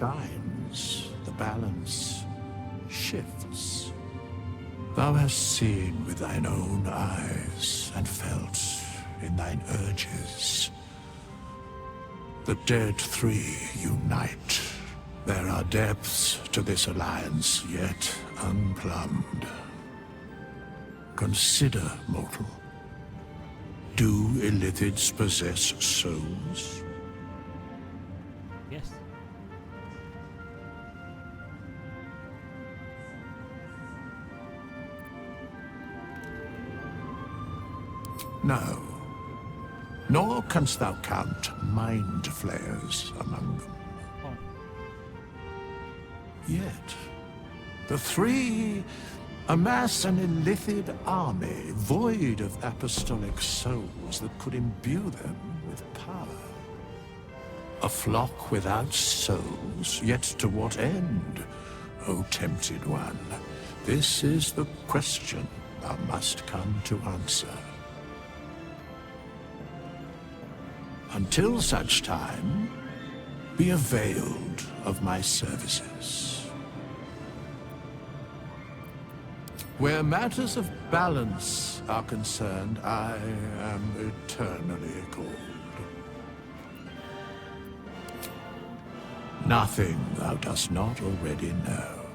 shines, the balance shifts. Thou hast seen with thine own eyes and felt in thine urges. The dead three unite. There are depths to this alliance yet unplumbed. Consider, mortal. Do illithids possess souls? Yes. No. Nor canst thou count mind flayers among them. Oh. Yet, the three amass an illithid army void of apostolic souls that could imbue them with power. A flock without souls, yet to what end, O tempted one? This is the question thou must come to answer. Until such time, be availed of my services. Where matters of balance are concerned, I am eternally cold. Nothing thou dost not already know.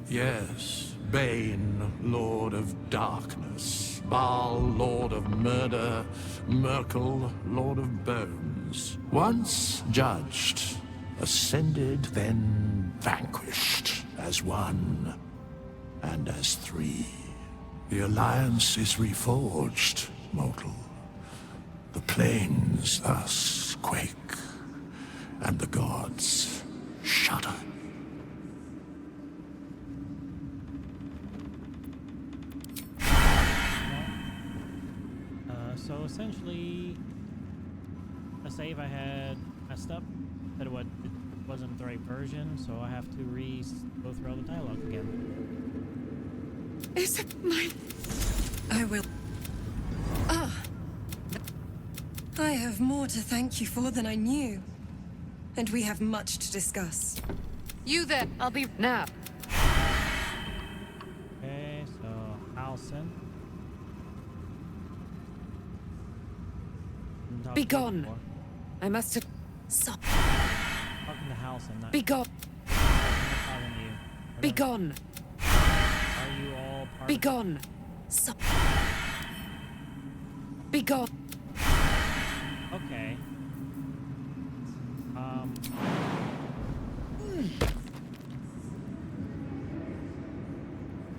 Yes, Bane, Lord of Darkness, Baal, Lord of Murder, Merkel, Lord of Bones. Once judged, ascended, then vanquished, as one, and as three. The alliance is reforged, mortal. The plains thus quake, and the gods shudder. So essentially, a save I had messed up, that it wasn't the right version, so I have to go through all the dialogue again. Is it mine? I will. Ah. I have more to thank you for than I knew. And we have much to discuss. You there, I'll be now. Okay, so Halson. Be gone. I must have. Stop. Talking to Halson, not Be gone. talking to you. Be gone. Are you all part Be of gone. Stop. Be gone. Okay.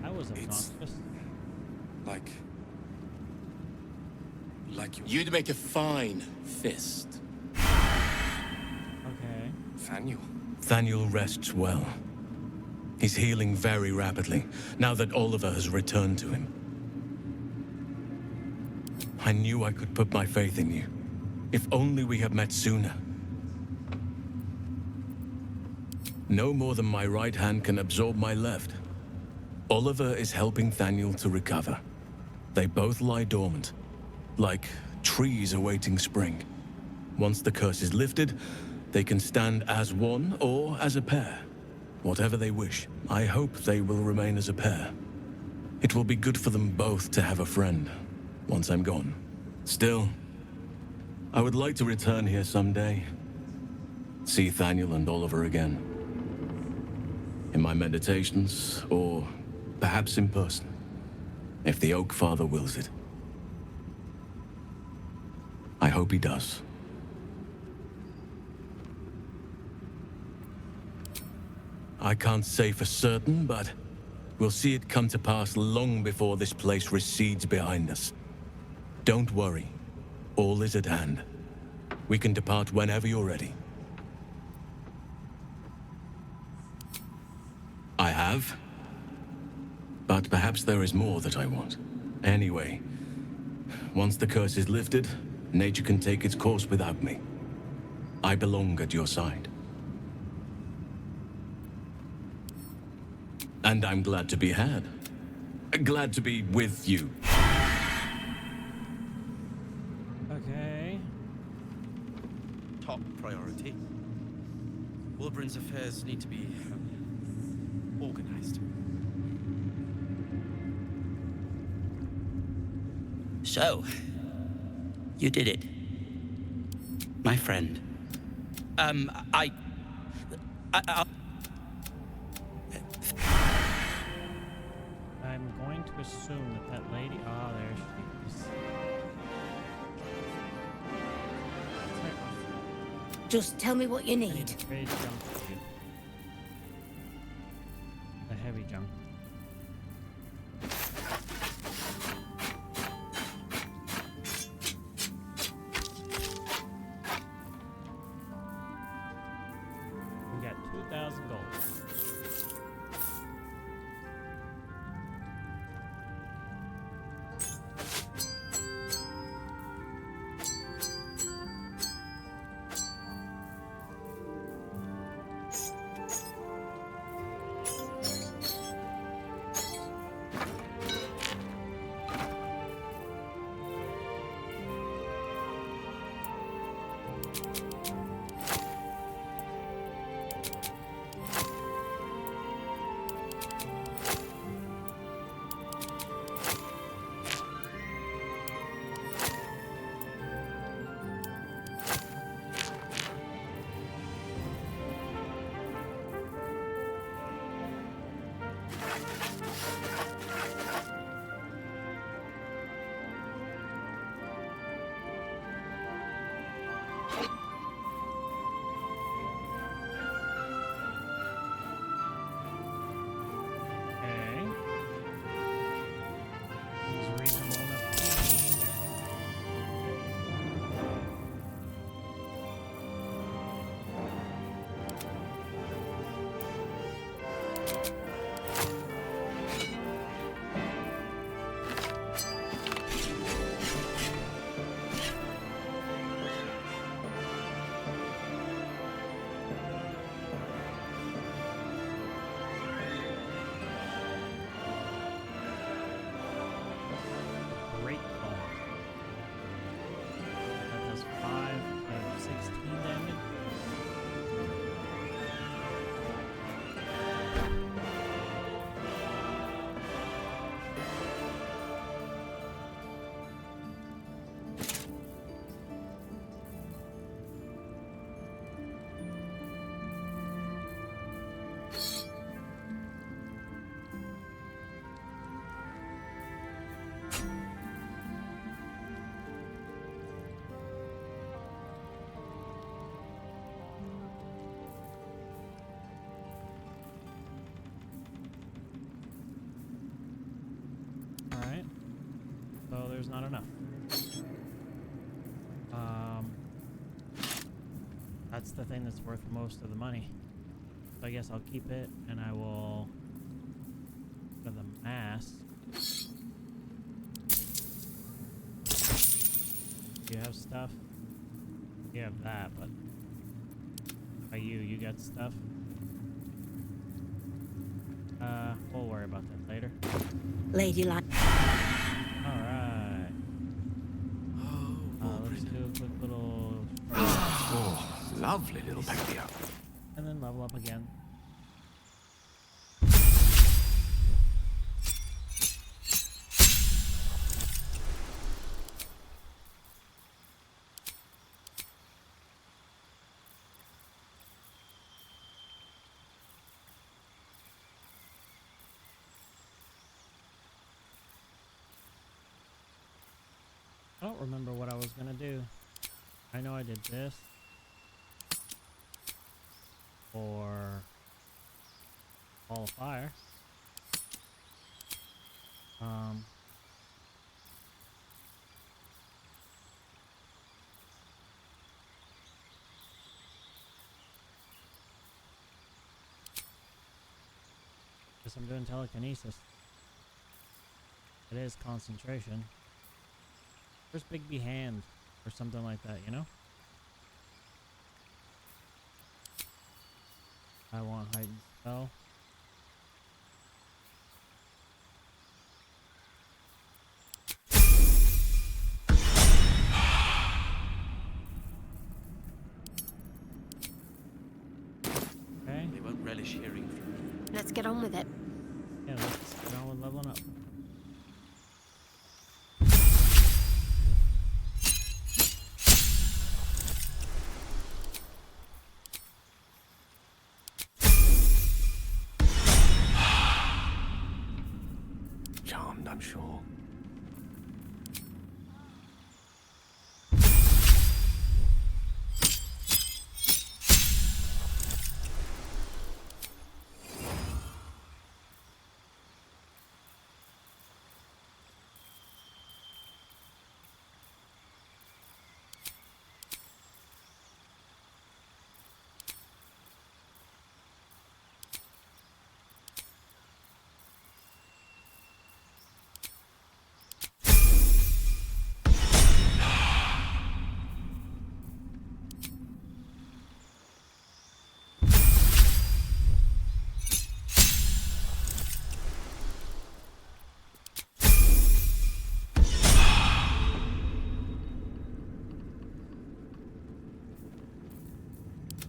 I was It's- unconscious. Like you'd make a fine fist. Okay. Thaniel rests well. He's healing very rapidly, now that Oliver has returned to him. I knew I could put my faith in you. If only we had met sooner. No more than my right hand can absorb my left. Oliver is helping Thaniel to recover. They both lie dormant, like trees awaiting spring. Once the curse is lifted, they can stand as one or as a pair. Whatever they wish, I hope they will remain as a pair. It will be good for them both to have a friend, once I'm gone. Still, I would like to return here someday. See Thaniel and Oliver again. In my meditations, or perhaps in person, if the Oak Father wills it. I hope he does. I can't say for certain, but we'll see it come to pass long before this place recedes behind us. Don't worry. All is at hand. We can depart whenever you're ready. I have. But perhaps there is more that I want. Anyway, once the curse is lifted, nature can take its course without me. I belong at your side. And I'm glad to be had. Glad to be with you. Okay. Top priority. Wilburn's affairs need to be organized. So, you did it. My friend. I'll... I'm going to assume that that lady... Oh, there she is. Just tell me what you I need need. to trade junk for you. The heavy junk. We got 2,000 gold. Okay. Seems reasonable enough to me. Great call. That does 5 of 16 damage. Alright. So there's not enough. That's the thing that's worth most of the money. So I guess I'll keep it and I will go to the mask. You have stuff? You have that, but are you got stuff? We'll worry about that later. Ladylike. Alright. Let's do a quick little... Oh, lovely little patio. and then level up again. I don't remember what I was gonna do. I know I did this for Ball of Fire. Guess I'm doing telekinesis. It is concentration. Where's Bigby Hand? Or something like that, you know? I want heightened spell. probably won't relish hearing from me. Let's get on with it. Yeah, let's get on with leveling up. Charmed, I'm sure.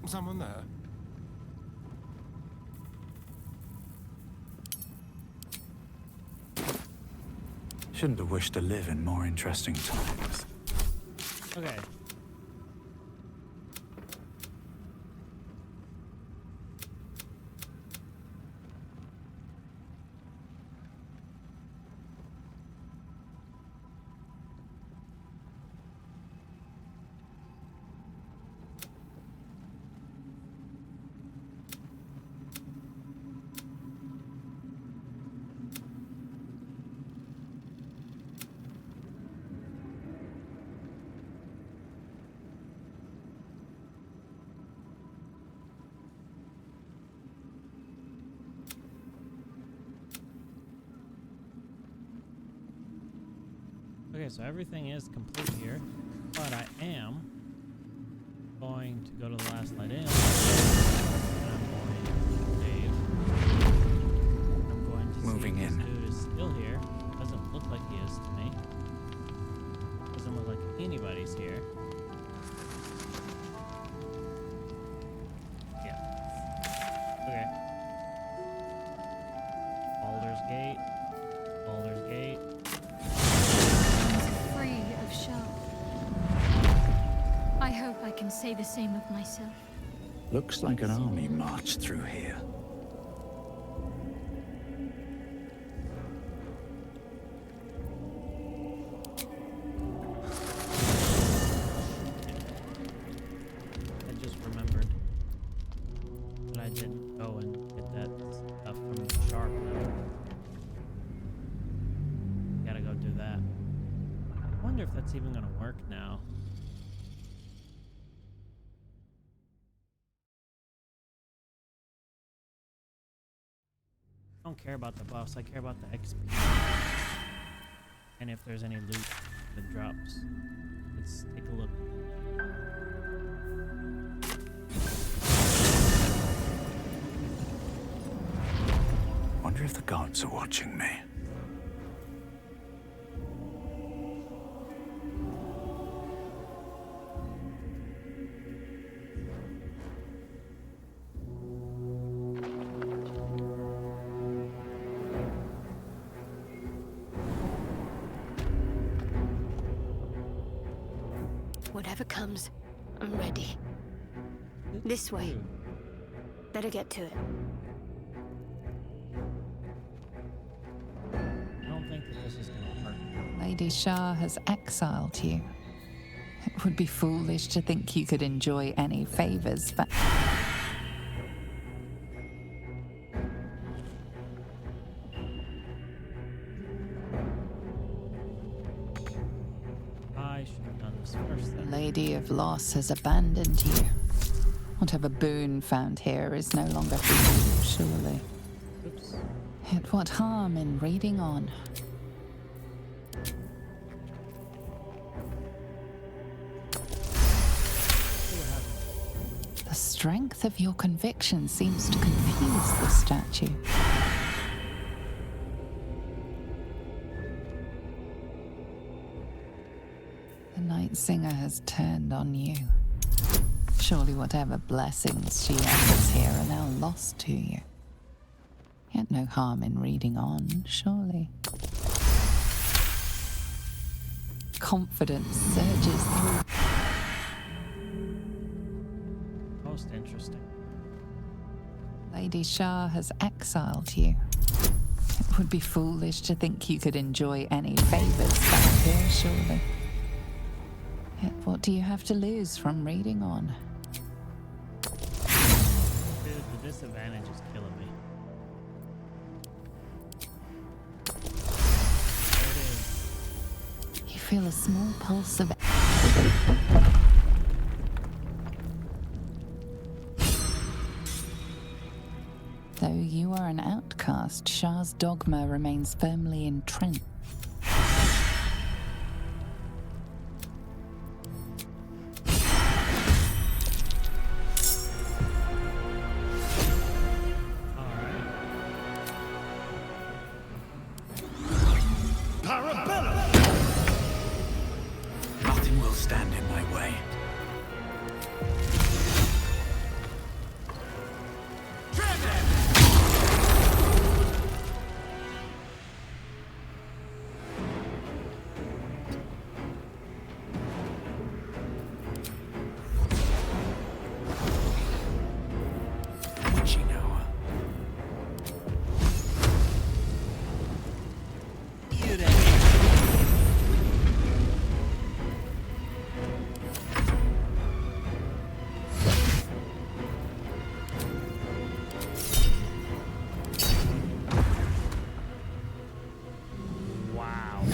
Someone there? Shouldn't have wished to live in more interesting times. Okay. Okay, so everything is complete here, but I am going to go to the last light in. And I'm going to Dave. I'm going to Moving see if in. this dude is still here. Doesn't look like he is to me. Doesn't look like anybody's here. Yeah. Okay. Baldur's Gate. Baldur's Gate. Free of Shah. I hope I can say the same of myself. Looks like an army marched through here. I just remembered that I didn't go and get that stuff from the shark. Gotta go do that. I wonder if that's even gonna work now. I don't care about the buffs, I care about the XP. And if there's any loot that drops. Let's take a look. Wonder if the gods are watching me. Whatever comes, I'm ready. This way. Better get to it. I don't think that this is gonna hurt. Lady Shah has exiled you. It would be foolish to think you could enjoy any favors, but I should have done this first the then. Lady of Loss has abandoned you. Whatever boon found here is no longer for you, surely. Oops. Yet what harm in reading on? The strength of your conviction seems to confuse the statue. The Night Singer has turned on you. Surely whatever blessings she offers here are now lost to you. Yet no harm in reading on, surely. Confidence surges through. Most interesting. Lady Shah has exiled you. It would be foolish to think you could enjoy any favors back here, surely. Yet what do you have to lose from reading on? Dude, the disadvantage is killing me. There it is. You feel a small pulse of... Though you are an outcast, Shah's dogma remains firmly entrenched. Nothing will stand in my way. Witching hour. Wow.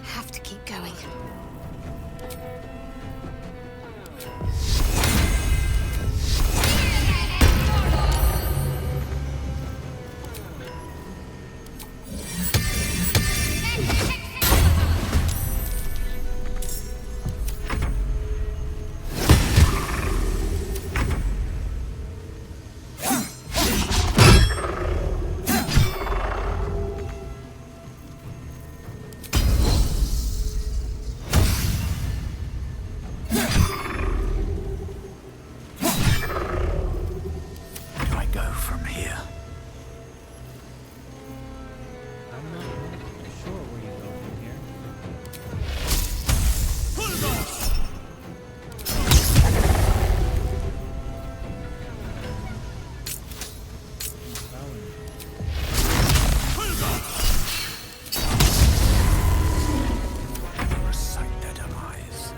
Have to keep going. Where do I go from here? I'm not sure where you go from here. Recite their demise.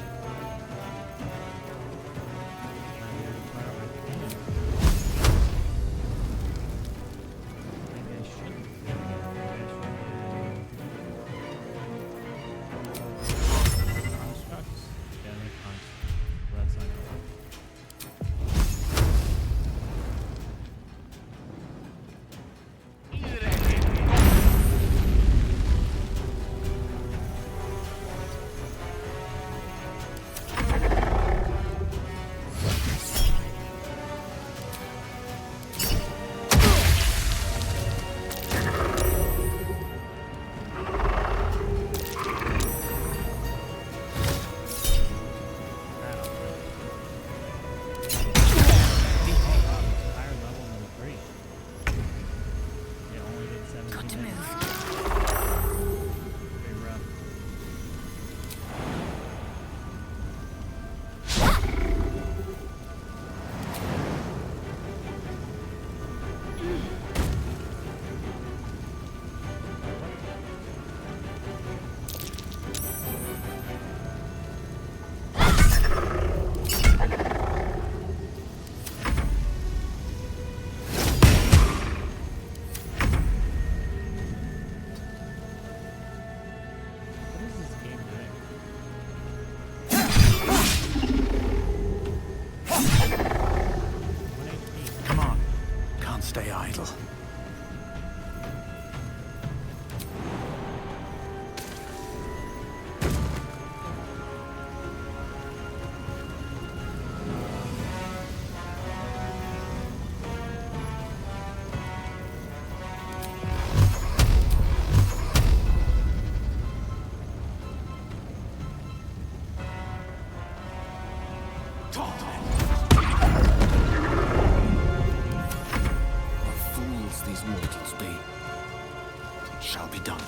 Maybe I shouldn't. Constructs. Yeah, they're constructs. That's not gonna work. Higher level than 3. They only did 17. Got to move. Pretty rough. What is this game doing? One HP. Come on. Can't stay idle. as mortals be. It shall be done.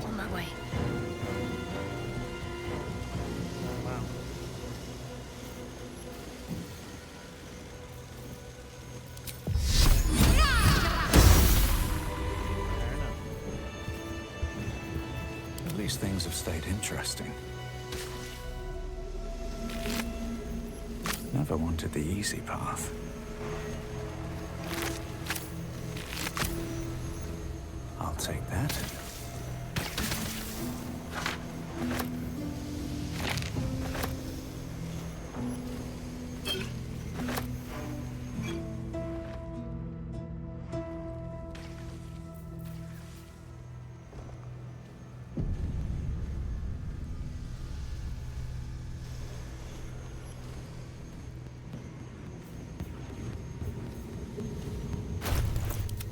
On my way. Wow. Fair enough. At least things have stayed interesting. Never wanted the easy path. I'll take that.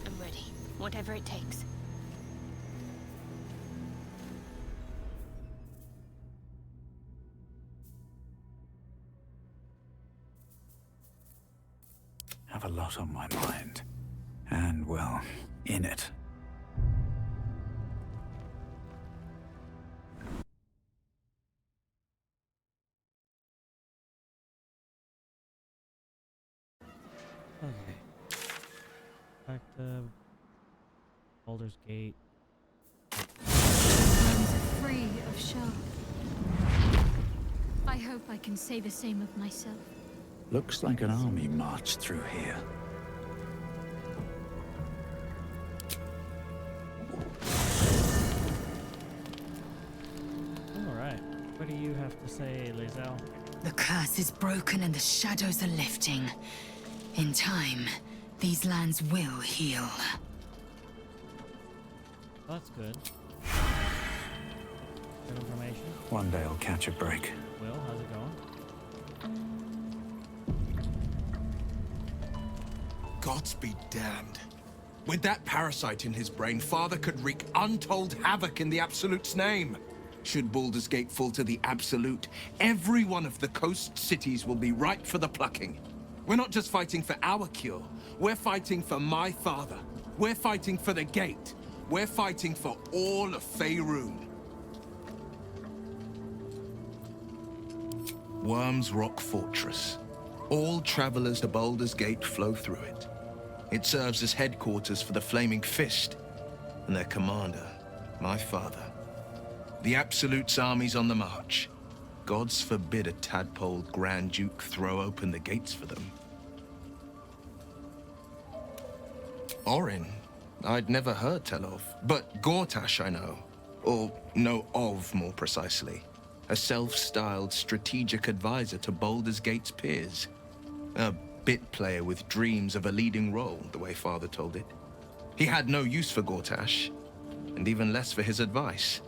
I'm ready. Whatever it takes. Have a lot on my mind. And, well, in it. Okay. Back to Baldur's Gate. Lands are free of Shah. I hope I can say the same of myself. Looks like an army marched through here. Alright. What do you have to say, Lae'zel? The curse is broken and the shadows are lifting. In time, these lands will heal. That's good. Good information. One day I'll catch a break. Will, how's it going? Gods be damned. With that parasite in his brain, Father could wreak untold havoc in the Absolute's name. Should Baldur's Gate fall to the Absolute, every one of the coast cities will be ripe for the plucking. We're not just fighting for our cure. We're fighting for my father. We're fighting for the Gate. We're fighting for all of Faerun. Worm's Rock Fortress. All travelers to Baldur's Gate flow through it. It serves as headquarters for the Flaming Fist and their commander, my father. The Absolute's army's on the march. Gods forbid a tadpole Grand Duke throw open the gates for them. Orin, I'd never heard tell of, but Gortash I know. Or know of, more precisely. A self-styled strategic advisor to Baldur's Gate's peers. A bit player with dreams of a leading role, the way Father told it. He had no use for Gortash, and even less for his advice.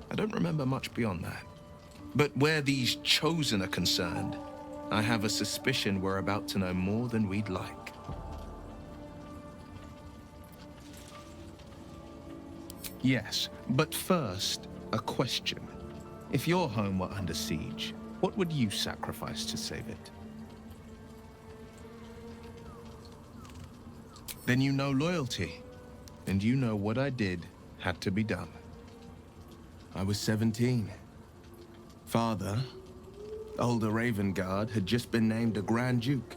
I don't remember much beyond that. But where these Chosen are concerned, I have a suspicion we're about to know more than we'd like. Yes, but first, a question. If your home were under siege, what would you sacrifice to save it? Then you know loyalty, and you know what I did had to be done. I was 17. Father, older Ravengard, had just been named a Grand Duke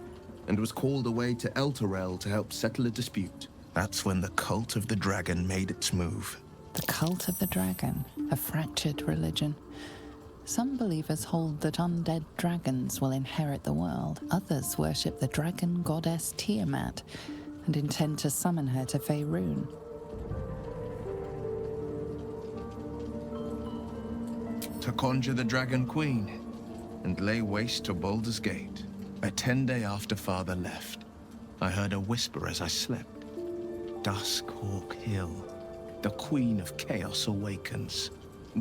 and was called away to Elturel to help settle a dispute. That's when the Cult of the Dragon made its move. The Cult of the Dragon, a fractured religion. Some believers hold that undead dragons will inherit the world. Others worship the dragon goddess Tiamat and intend to summon her to Faerun. To conjure the Dragon Queen and lay waste to Baldur's Gate. A 10-day after Father left, I heard a whisper as I slept. Duskhawk Hill. The Queen of Chaos awakens.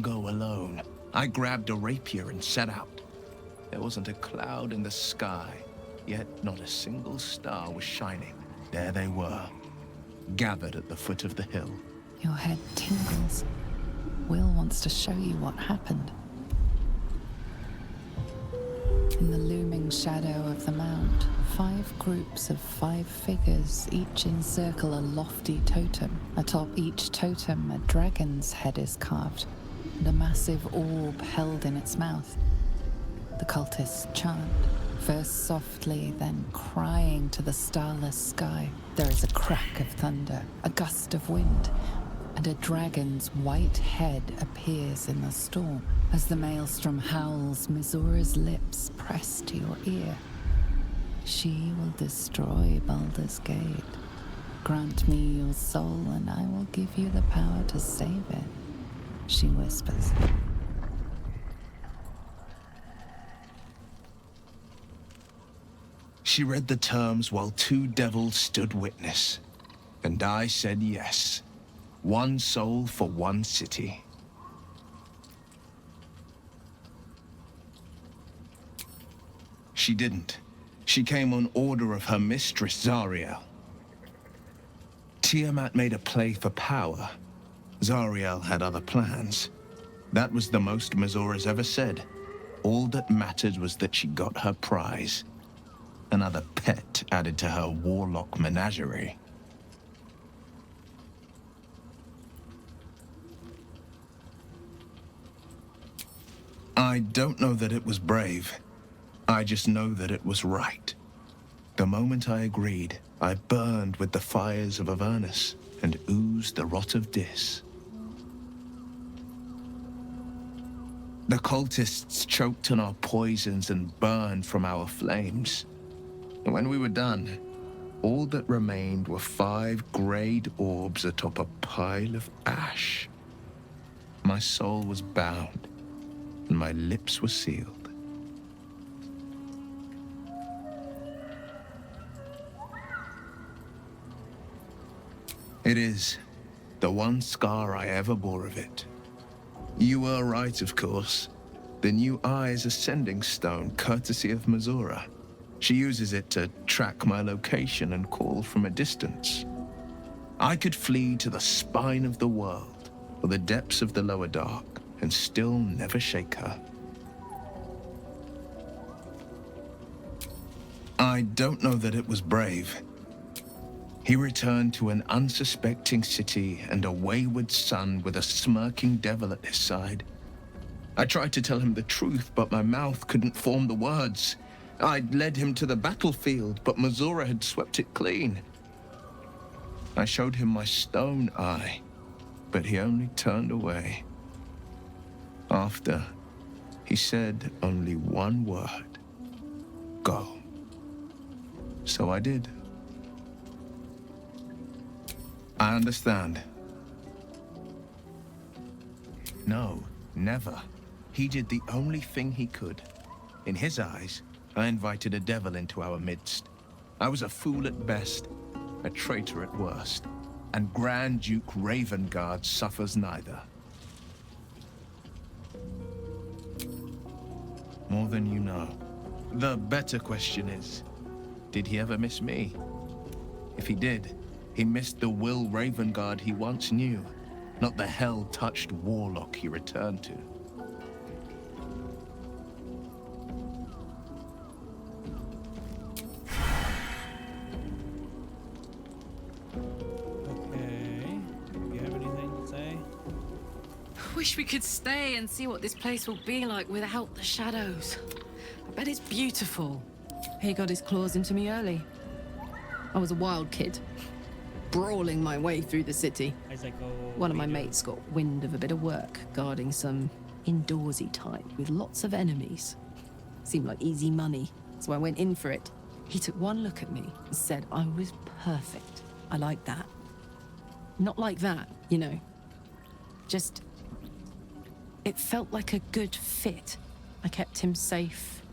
Go alone. I grabbed a rapier and set out. There wasn't a cloud in the sky, yet not a single star was shining. There they were, gathered at the foot of the hill. Your head tingles. Will wants to show you what happened. In the looming shadow of the mount, 5 groups of 5 figures each encircle a lofty totem. Atop each totem, a dragon's head is carved, and a massive orb held in its mouth. The cultists chant, first softly, then crying to the starless sky. There is a crack of thunder, a gust of wind, and a dragon's white head appears in the storm. As the maelstrom howls, Missoura's lips press to your ear. She will destroy Baldur's Gate. Grant me your soul, and I will give you the power to save it, she whispers. She read the terms while 2 devils stood witness, and I said yes. 1 soul for 1 city. She didn't. She came on order of her mistress, Zariel. Tiamat made a play for power. Zariel had other plans. That was the most Missoura's ever said. All that mattered was that she got her prize. Another pet added to her warlock menagerie. I don't know that it was brave. I just know that it was right. The moment I agreed, I burned with the fires of Avernus and oozed the rot of Dis. The cultists choked on our poisons and burned from our flames. When we were done, all that remained were 5 grayed orbs atop a pile of ash. My soul was bound, and my lips were sealed. It is the one scar I ever bore of it. You were right, of course. The new eye is a sending stone, courtesy of Missoura. She uses it to track my location and call from a distance. I could flee to the spine of the world, or the depths of the lower dark, and still never shake her. I don't know that it was brave. He returned to an unsuspecting city and a wayward son with a smirking devil at his side. I tried to tell him the truth, but my mouth couldn't form the words. I'd led him to the battlefield, but Missoura had swept it clean. I showed him my stone eye, but he only turned away. After, he said only one word: go. So I did. I understand. No, never. He did the only thing he could. In his eyes, I invited a devil into our midst. I was a fool at best, a traitor at worst, and Grand Duke Ravengard suffers neither. More than you know. The better question is, did he ever miss me? If he did, he missed the Will Ravengard he once knew, not the hell-touched warlock he returned to. Okay. Do you have anything to say? Wish we could stay and see what this place will be like without the shadows. I bet it's beautiful. He got his claws into me early. I was a wild kid, brawling my way through the city. One of my mates got wind of a bit of work guarding some indoorsy type with lots of enemies. Seemed like easy money, so I went in for it. He took one look at me and said I was perfect. I like that. Not like that, you know. Just... it felt like a good fit. I kept him safe,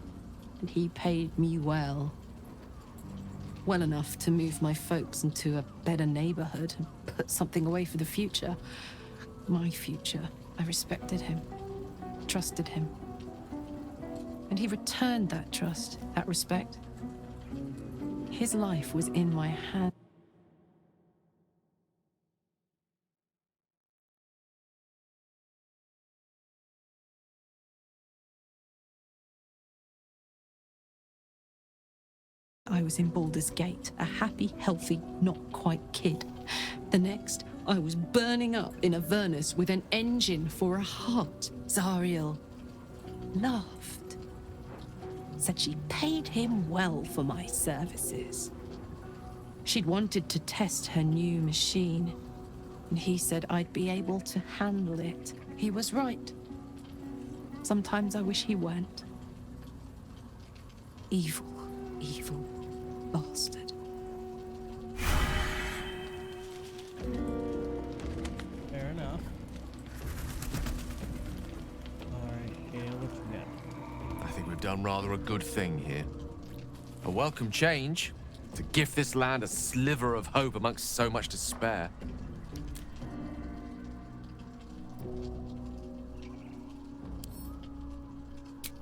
and he paid me well. Well enough to move my folks into a better neighborhood and put something away for the future. My future. I respected him, trusted him. And he returned that trust, that respect. His life was in my hand. I was in Baldur's Gate, a happy, healthy, not quite kid. The next, I was burning up in Avernus with an engine for a heart. Zariel laughed. Said she paid him well for my services. She'd wanted to test her new machine, and he said I'd be able to handle it. He was right. Sometimes I wish he weren't. Evil, evil bastard. Fair enough. Alright, Gale, what you got? I think we've done rather a good thing here. A welcome change to gift this land a sliver of hope amongst so much despair.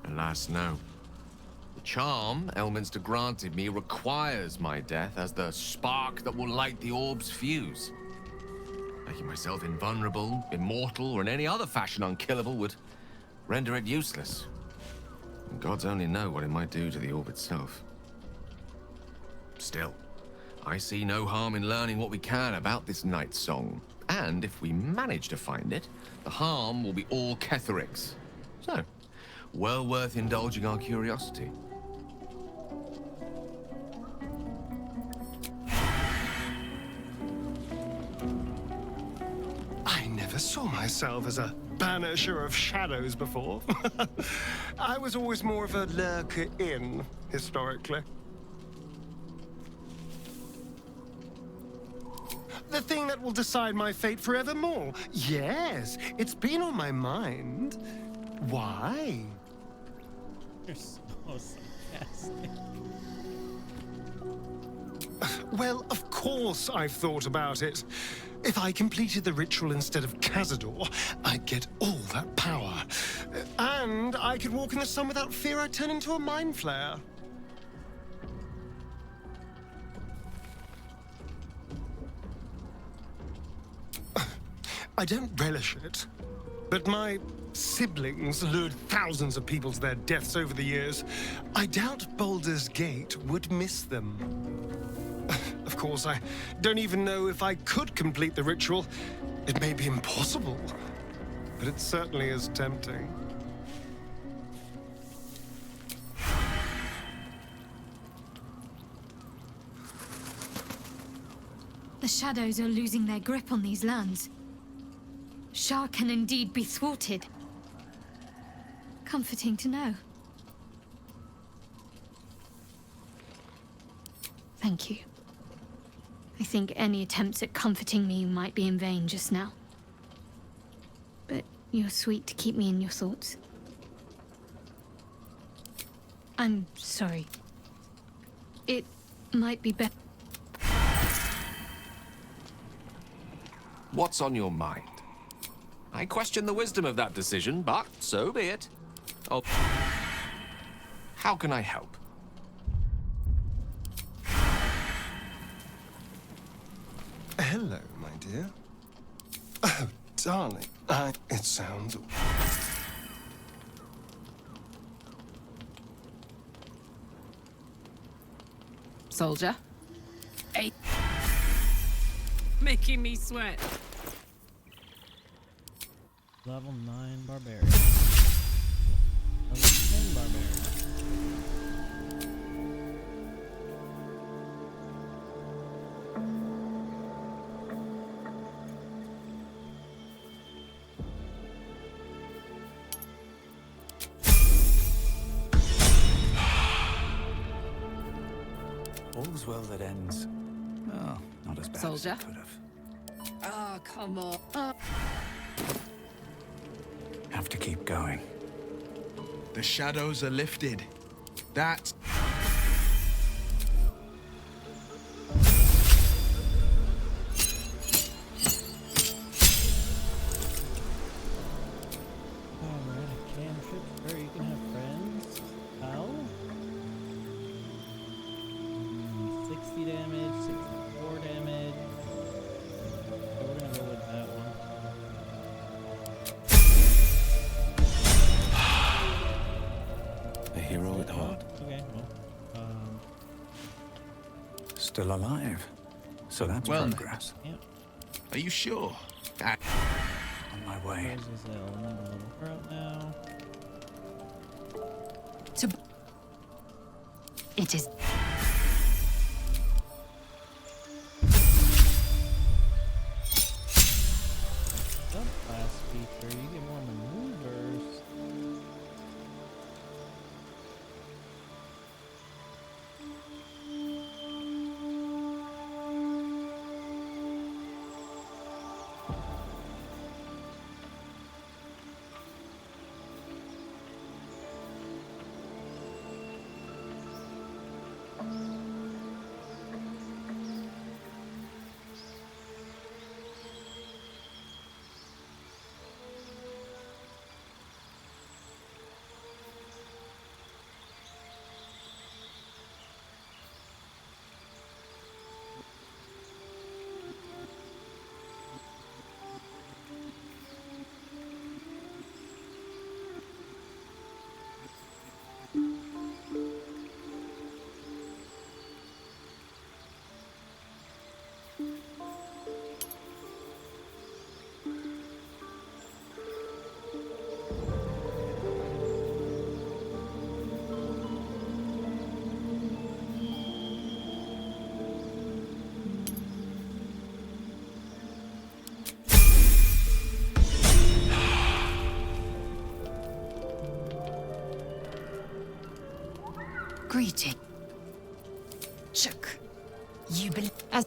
Alas, no. The charm Elminster granted me requires my death as the spark that will light the orb's fuse. Making myself invulnerable, immortal, or in any other fashion unkillable would render it useless. And gods only know what it might do to the orb itself. Still, I see no harm in learning what we can about this night song. And if we manage to find it, the harm will be all Ketheric's. So, well worth indulging our curiosity. I never saw myself as a banisher of shadows before. I was always more of a lurker-in, historically. The thing that will decide my fate forevermore. Yes, it's been on my mind. Why? You're so sarcastic. Well, of course I've thought about it. If I completed the ritual instead of Cazador, I'd get all that power. And I could walk in the sun without fear I'd turn into a mind flare. I don't relish it, but my siblings lured thousands of people to their deaths over the years. I doubt Baldur's Gate would miss them. Of course, I don't even know if I could complete the ritual. It may be impossible, but it certainly is tempting. The shadows are losing their grip on these lands. Shah can indeed be thwarted. Comforting to know. Thank you. I think any attempts at comforting me might be in vain just now. But you're sweet to keep me in your thoughts. I'm sorry. It might be better. What's on your mind? I question the wisdom of that decision, but so be it. Oh. How can I help? Hello, my dear. Oh, darling. It sounds... Soldier. Hey. Making me sweat. Level 9 barbarian. Level 10 barbarian. All's well that ends. Well, not as bad Soldier. as it could have. Oh, come on. Have to keep going. The shadows are lifted. That's... Alright, a cantrip where you can have friends. How? 60 damage, 64 damage. So we're gonna go with that one. A hero at heart. Okay, well, Still alive. So that's Well, progress. yeah. Are you sure? On my way. There's this little her up now. It is. Subclass feature, you get more maneuvers. Greeting. Chuck. You believe as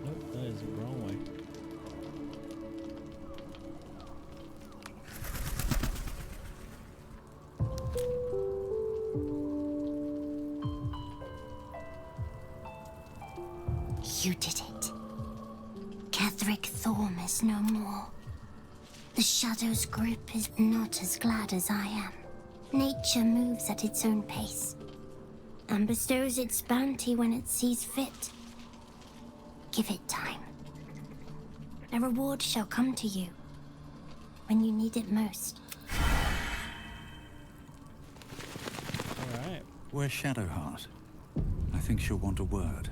Nope, that is the wrong way. You did it. Catherick Thorm is no more. The Shadow's grip is not as glad as I am. Nature moves at its own pace and bestows its bounty when it sees fit. Give it time. A reward shall come to you when you need it most. Alright. Where's Shadowheart? I think she'll want a word.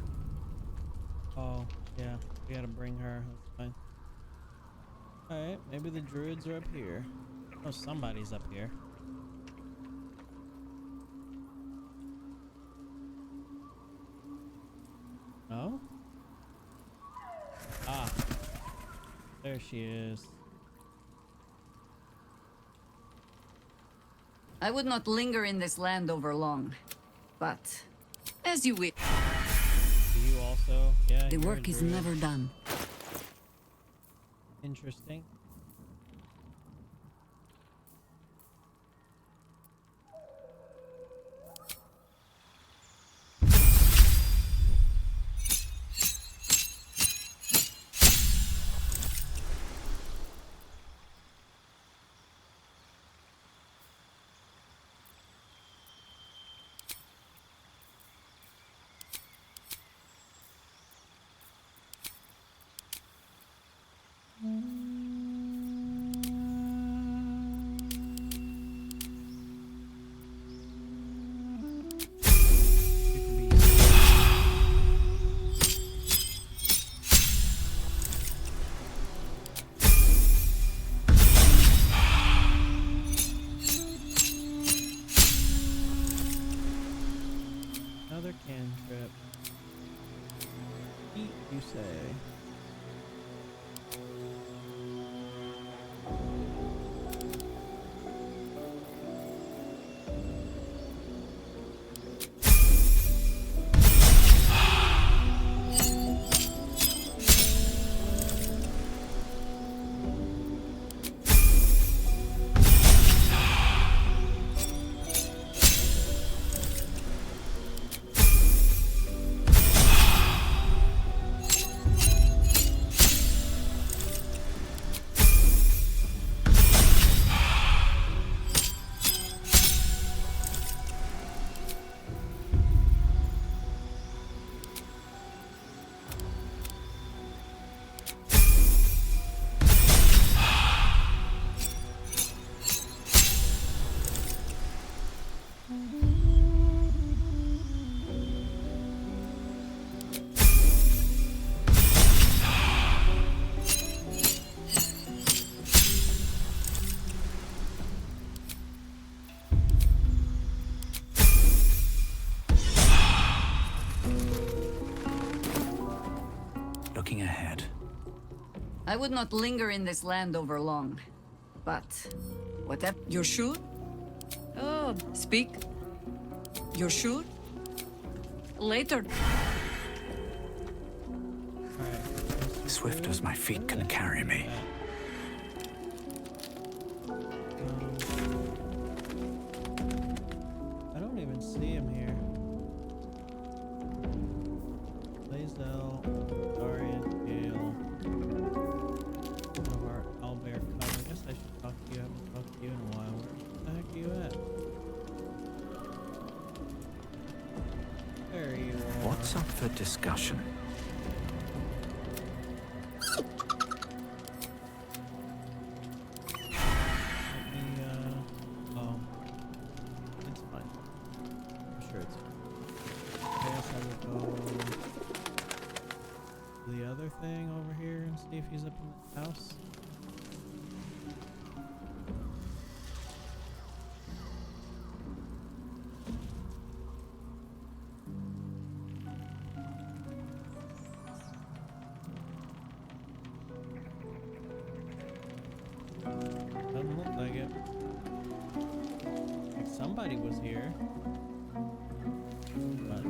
Oh, yeah. We gotta bring her. That's fine. Alright, maybe the druids are up here. Oh, somebody's up here. No? Ah. There she is. I would not linger in this land over long, but as you wish. Do you also? Yeah. The you're a work is druid. never done. Interesting. Another cantrip. Eat, you say? I would not linger in this land over long. But whatever. You're sure? Oh, speak. You're sure? Later. Swift as my feet can carry me. I don't even see him here. Blaisdell, Darian, Gale. One of our owlbear cub. I guess I should talk to you. I haven't talked to you in a while. Where the heck are you at? There you are. What's up for discussion? Thing over here and see if he's up in the house. Doesn't look like it. Like somebody was here. But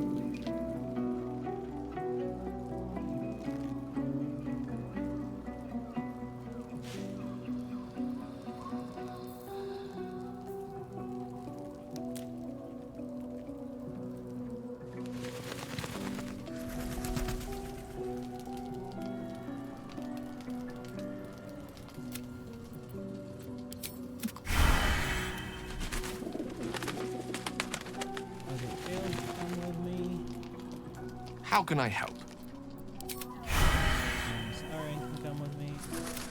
how can I help? Sorry, can come with me.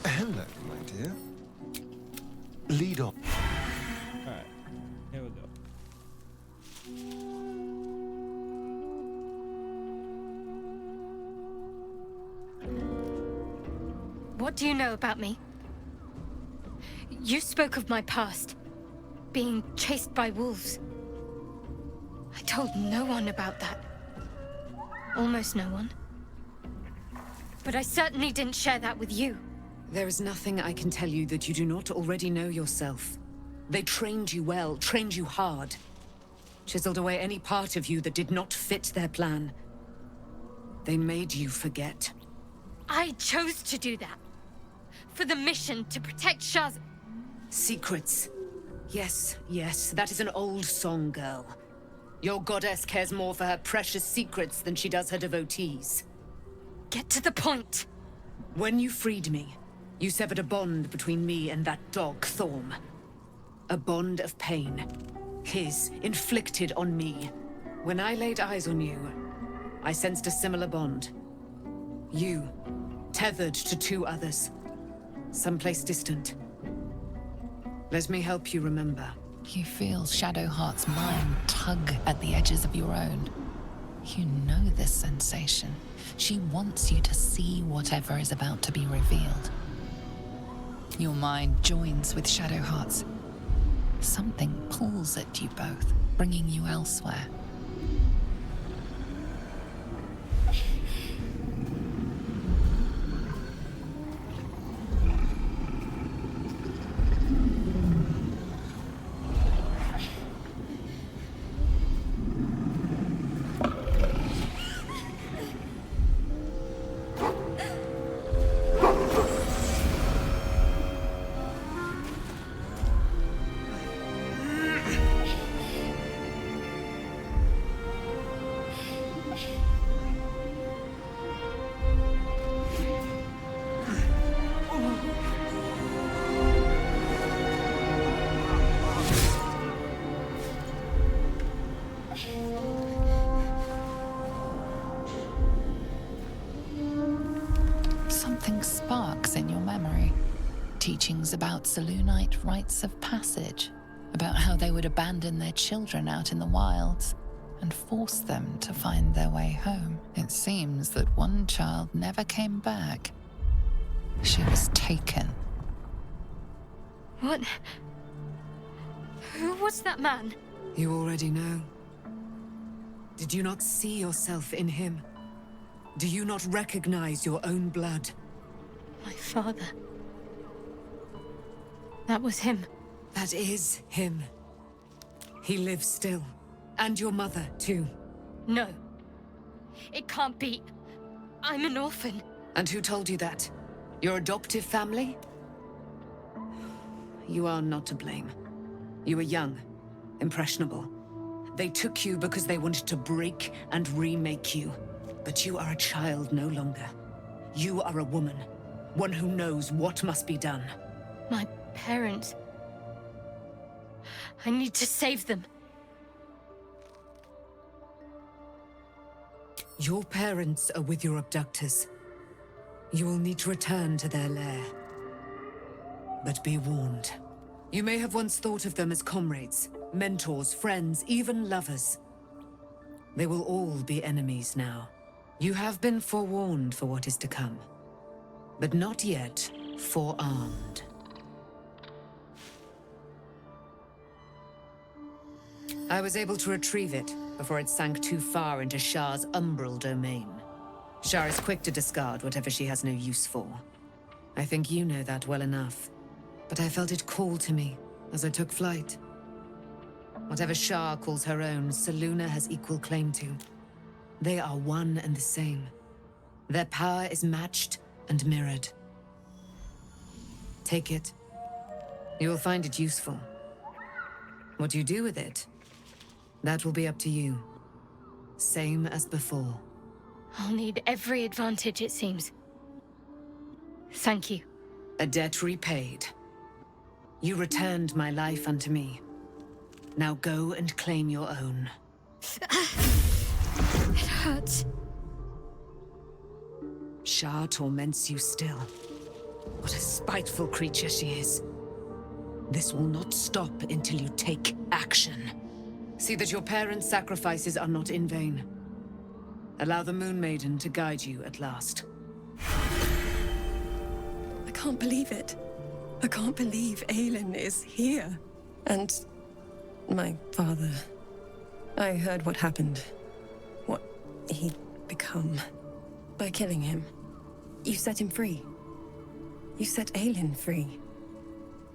Hello, my dear. Lead on. Alright, here we go. What do you know about me? You spoke of my past, being chased by wolves. I told no one about that. Almost no one. But I certainly didn't share that with you. There is nothing I can tell you that you do not already know yourself. They trained you well, trained you hard. Chiseled away any part of you that did not fit their plan. They made you forget. I chose to do that. For the mission to protect Shaz. Secrets. Yes, yes, that is an old song, girl. Your goddess cares more for her precious secrets than she does her devotees. Get to the point. When you freed me, you severed a bond between me and that dog, Thorm. A bond of pain. His, inflicted on me. When I laid eyes on you, I sensed a similar bond. You, tethered to two others. Someplace distant. Let me help you remember. You feel Shadowheart's mind tug at the edges of your own. You know this sensation. She wants you to see whatever is about to be revealed. Your mind joins with Shadowheart's. Something pulls at you both, bringing you elsewhere. Something sparks in your memory. Teachings about Selûnite rites of passage, about how they would abandon their children out in the wilds and force them to find their way home. It seems that one child never came back. She was taken. What? Who was that man? You already know. Did you not see yourself in him? Do you not recognize your own blood? My father. That was him. That is him. He lives still. And your mother, too. No. It can't be. I'm an orphan. And who told you that? Your adoptive family? You are not to blame. You were young, impressionable. They took you because they wanted to break and remake you. But you are a child no longer. You are a woman. One who knows what must be done. My parents. I need to save them. Your parents are with your abductors. You will need to return to their lair. But be warned. You may have once thought of them as comrades, mentors, friends, even lovers. They will all be enemies now. You have been forewarned for what is to come, but not yet forearmed. I was able to retrieve it before it sank too far into Shah's umbral domain. Shah is quick to discard whatever she has no use for. I think you know that well enough. But I felt it call to me as I took flight. Whatever Shah calls her own, Selûne has equal claim to. They are one and the same. Their power is matched and mirrored. Take it. You will find it useful. What you do with it, that will be up to you. Same as before. I'll need every advantage, it seems. Thank you. A debt repaid. You returned my life unto me. Now go and claim your own. It hurts. Shah torments you still. What a spiteful creature she is. This will not stop until you take action. See that your parents' sacrifices are not in vain. Allow the Moon Maiden to guide you at last. I can't believe it. I can't believe Aelin is here. And my father. I heard what happened. What he'd become. By killing him. You set him free. You set Aelin free.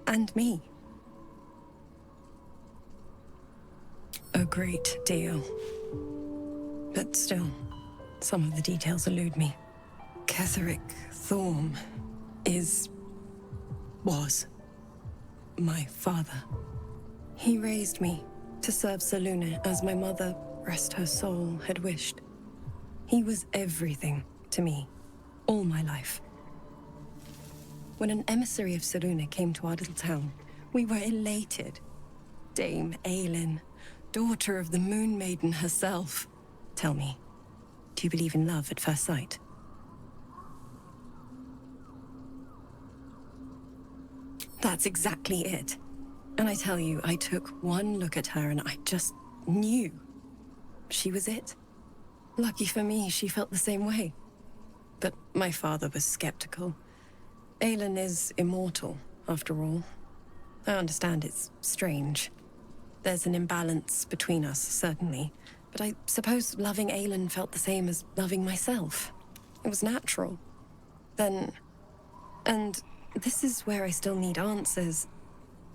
And me. A great deal. But still, some of the details elude me. Ketheric Thorm was my father. He raised me to serve Selûne as my mother, rest her soul, had wished. He was everything to me, all my life. When an emissary of Selûne came to our little town, we were elated. Dame Aelin, daughter of the Moon Maiden herself. Tell me, do you believe in love at first sight? That's exactly it. And I tell you, I took one look at her and I just knew. She was it. Lucky for me, she felt the same way. But my father was skeptical. Aelin is immortal, after all. I understand it's strange. There's an imbalance between us, certainly. But I suppose loving Aelin felt the same as loving myself. It was natural. Then... And this is where I still need answers.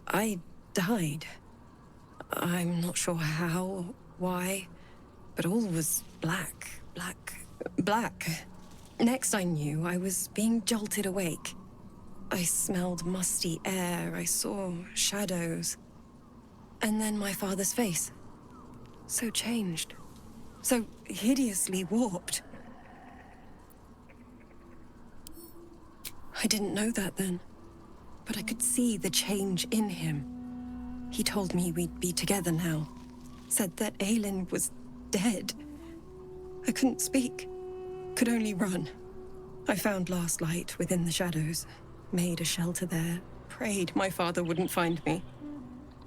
I died. I'm not sure how, why, but all was black. Next I knew, I was being jolted awake. I smelled musty air, I saw shadows. And then my father's face. So changed. So hideously warped. I didn't know that then. But I could see the change in him. He told me we'd be together now. Said that Aelin was dead. I couldn't speak. Could only run. I found last light within the shadows. Made a shelter there. Prayed my father wouldn't find me.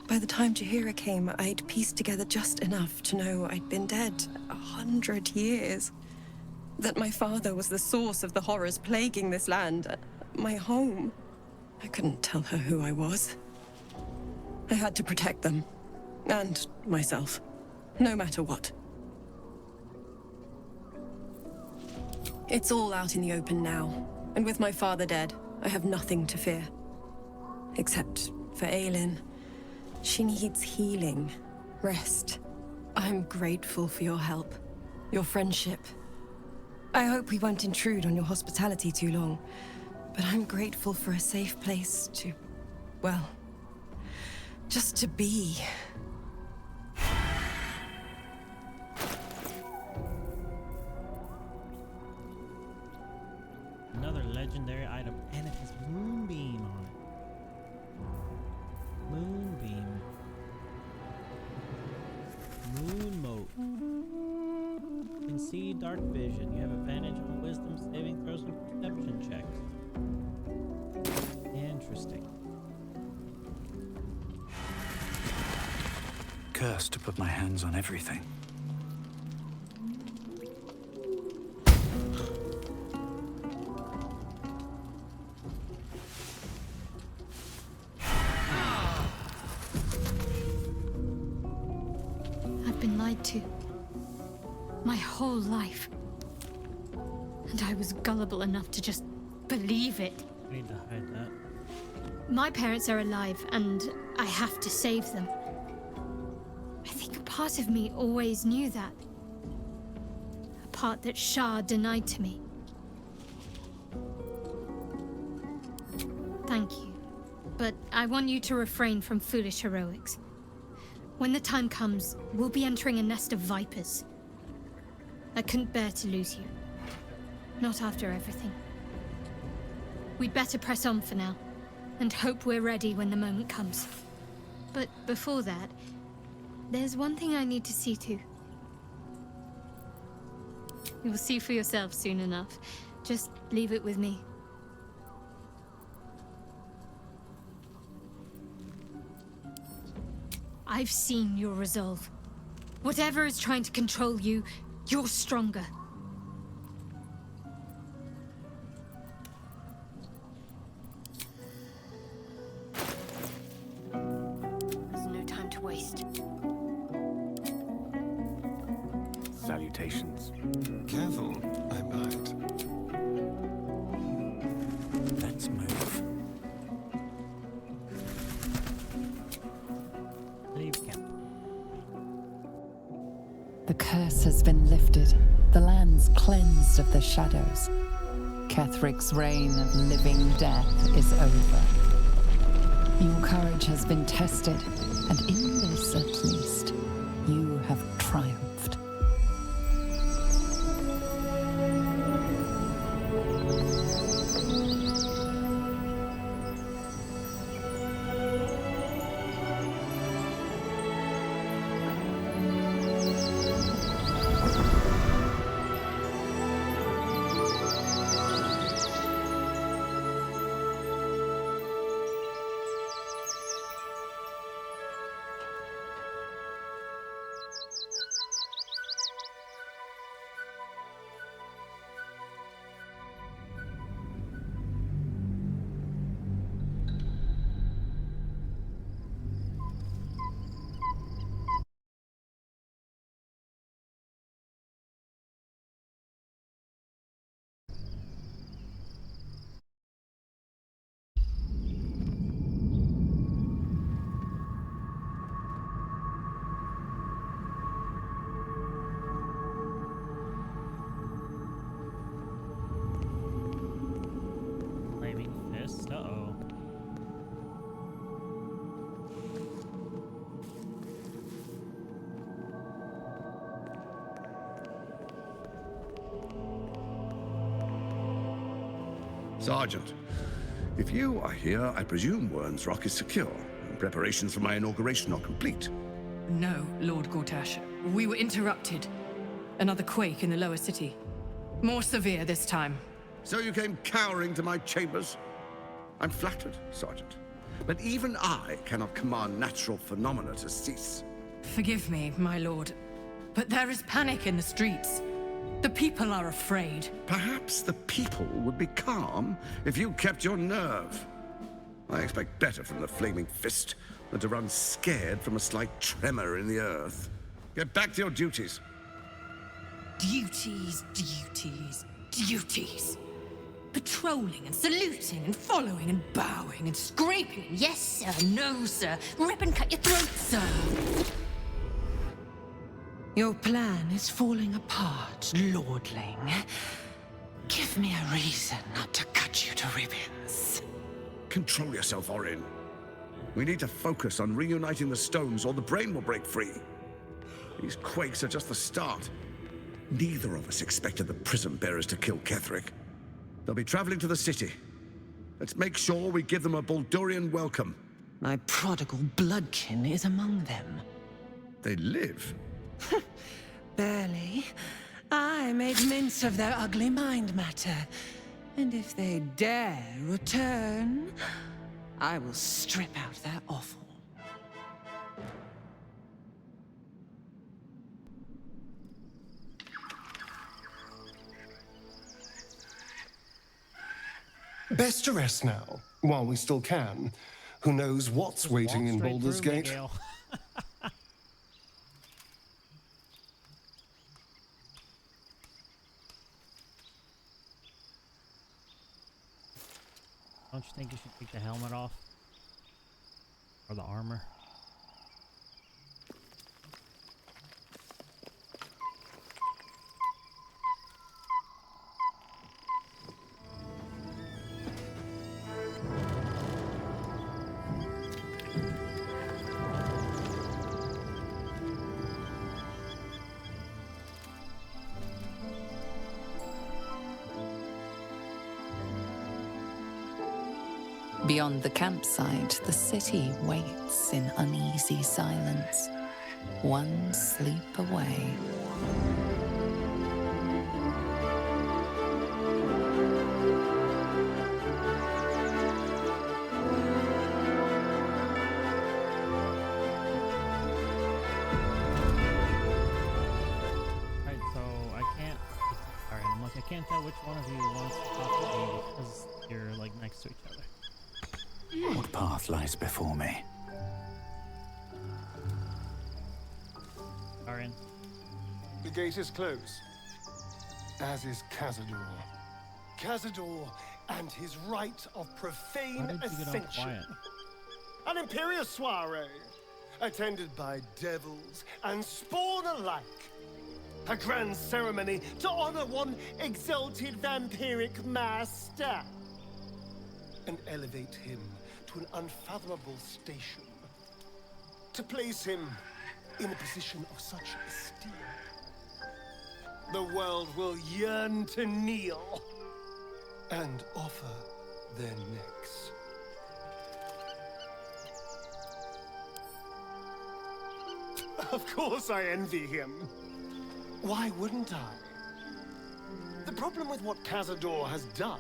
By the time Jaheira came, I'd pieced together just enough to know I'd been dead 100 years. That my father was the source of the horrors plaguing this land. My home. I couldn't tell her who I was. I had to protect them. And myself. No matter what. It's all out in the open now. And with my father dead, I have nothing to fear. Except for Aelin. She needs healing, rest. I'm grateful for your help, your friendship. I hope we won't intrude on your hospitality too long, but I'm grateful for a safe place to, well, just to be. Another legendary item, and it has Moonbeam on it. Moonbeam. Moonmote. You can see dark vision. You have advantage on wisdom saving throws and perception checks. Interesting. Cursed to put my hands on everything. I've been lied to. My whole life. And I was gullible enough to just believe it. I need to hide that. My parents are alive, and I have to save them. I think a part of me always knew that. A part that Shah denied to me. Thank you. But I want you to refrain from foolish heroics. When the time comes, we'll be entering a nest of vipers. I couldn't bear to lose you. Not after everything. We'd better press on for now, and hope we're ready when the moment comes. But before that, there's one thing I need to see to. You will see for yourself soon enough. Just leave it with me. I've seen your resolve. Whatever is trying to control you, you're stronger. There's no time to waste. Salutations. Careful, I might. Let's move. Leave camp. The curse has been lifted. The land's cleansed of the shadows. Kethric's reign of living death is over. Your courage has been tested, and in this at least, you have triumphed. Flaming fist. Uh-oh. Sergeant, if you are here, I presume Wyrm's Rock is secure, and preparations for my inauguration are complete. No, Lord Gortash. We were interrupted. Another quake in the lower city. More severe this time. So you came cowering to my chambers? I'm flattered, Sergeant. But even I cannot command natural phenomena to cease. Forgive me, my lord, but there is panic in the streets. The people are afraid. Perhaps the people would be calm if you kept your nerve. I expect better from the Flaming Fist than to run scared from a slight tremor in the earth. Get back to your duties. Duties, duties, duties. Patrolling and saluting and following and bowing and scraping. Yes, sir. No, sir. Rip and cut your throat, sir. Your plan is falling apart, lordling. Give me a reason not to cut you to ribbons. Control yourself, Orin. We need to focus on reuniting the stones or the brain will break free. These quakes are just the start. Neither of us expected the prison bearers to kill Ketheric. They'll be traveling to the city. Let's make sure we give them a Baldurian welcome. My prodigal bloodkin is among them. They live? Barely. I made mince of their ugly mind matter. And if they dare return, I will strip out their offal. Best to rest now, while we still can. Who knows what's waiting in Baldur's Gate? Don't you think you should take the helmet off? Or the armor? Beyond the campsite, the city waits in uneasy silence, one sleep away. Alright, so I can't... Alright, I'm like, I can't tell which one of you wants to talk to me because you're like next to each other. What path lies before me? Arin. The gate is closed, as is Cazador. Cazador and his rite of profane ascension. An imperial soiree, attended by devils and spawn alike. A grand ceremony to honor one exalted vampiric master. And elevate him to an unfathomable station. To place him in a position of such esteem. The world will yearn to kneel and offer their necks. Of course I envy him. Why wouldn't I? The problem with what Cazador has done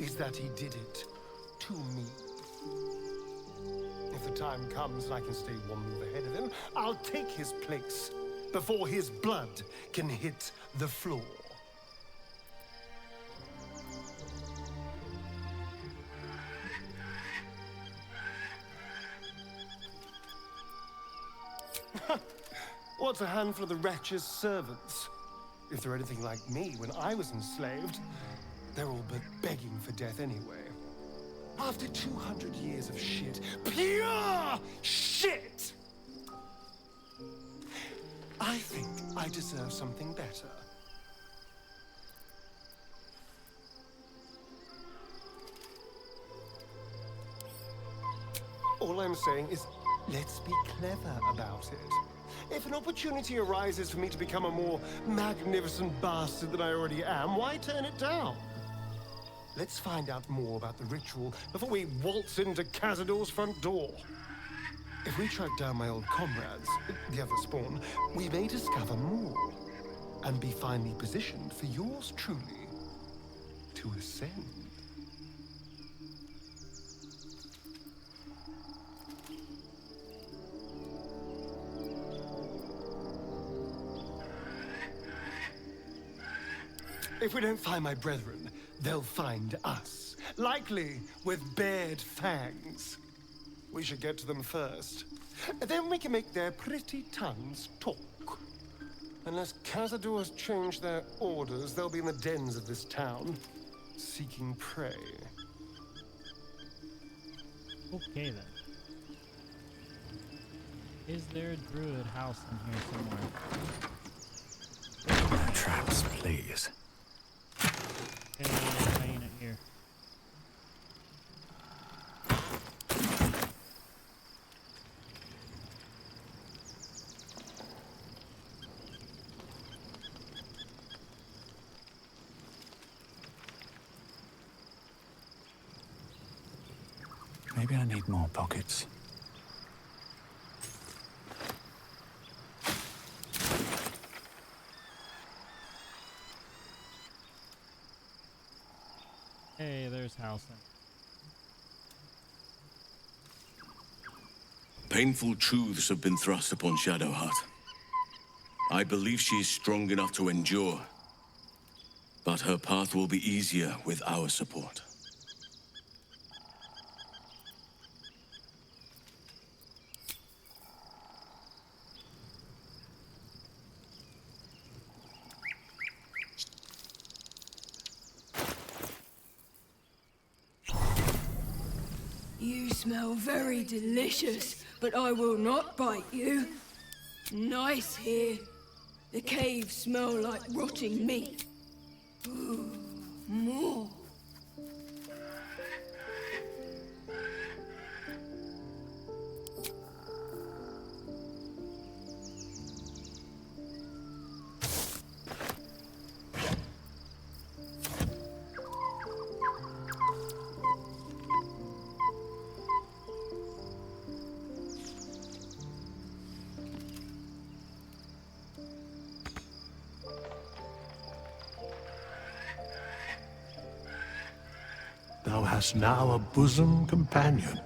is that he did it to me. If the time comes and I can stay one move ahead of him, I'll take his place before his blood can hit the floor. What's a handful of the wretch's servants? If they're anything like me when I was enslaved, they're all but begging for death anyway. After 200 years of shit, pure shit! I think I deserve something better. All I'm saying is, let's be clever about it. If an opportunity arises for me to become a more magnificent bastard than I already am, why turn it down? Let's find out more about the ritual before we waltz into Cazador's front door. If we track down my old comrades, the other spawn, we may discover more and be finely positioned for yours truly to ascend. If we don't find my brethren, they'll find us, likely with bared fangs. We should get to them first. Then we can make their pretty tongues talk. Unless Cazador's changed their orders, they'll be in the dens of this town. seeking prey. Okay then. Is there a druid house in here somewhere? No traps, please. Okay, there's a unit here. Maybe I need more pockets. Hey, there's Halson. Painful truths have been thrust upon Shadowheart. I believe she is strong enough to endure, but her path will be easier with our support. You smell very delicious, but I will not bite you. Nice here. The caves smell like rotting meat. Ooh, more. Thou hast now a bosom companion.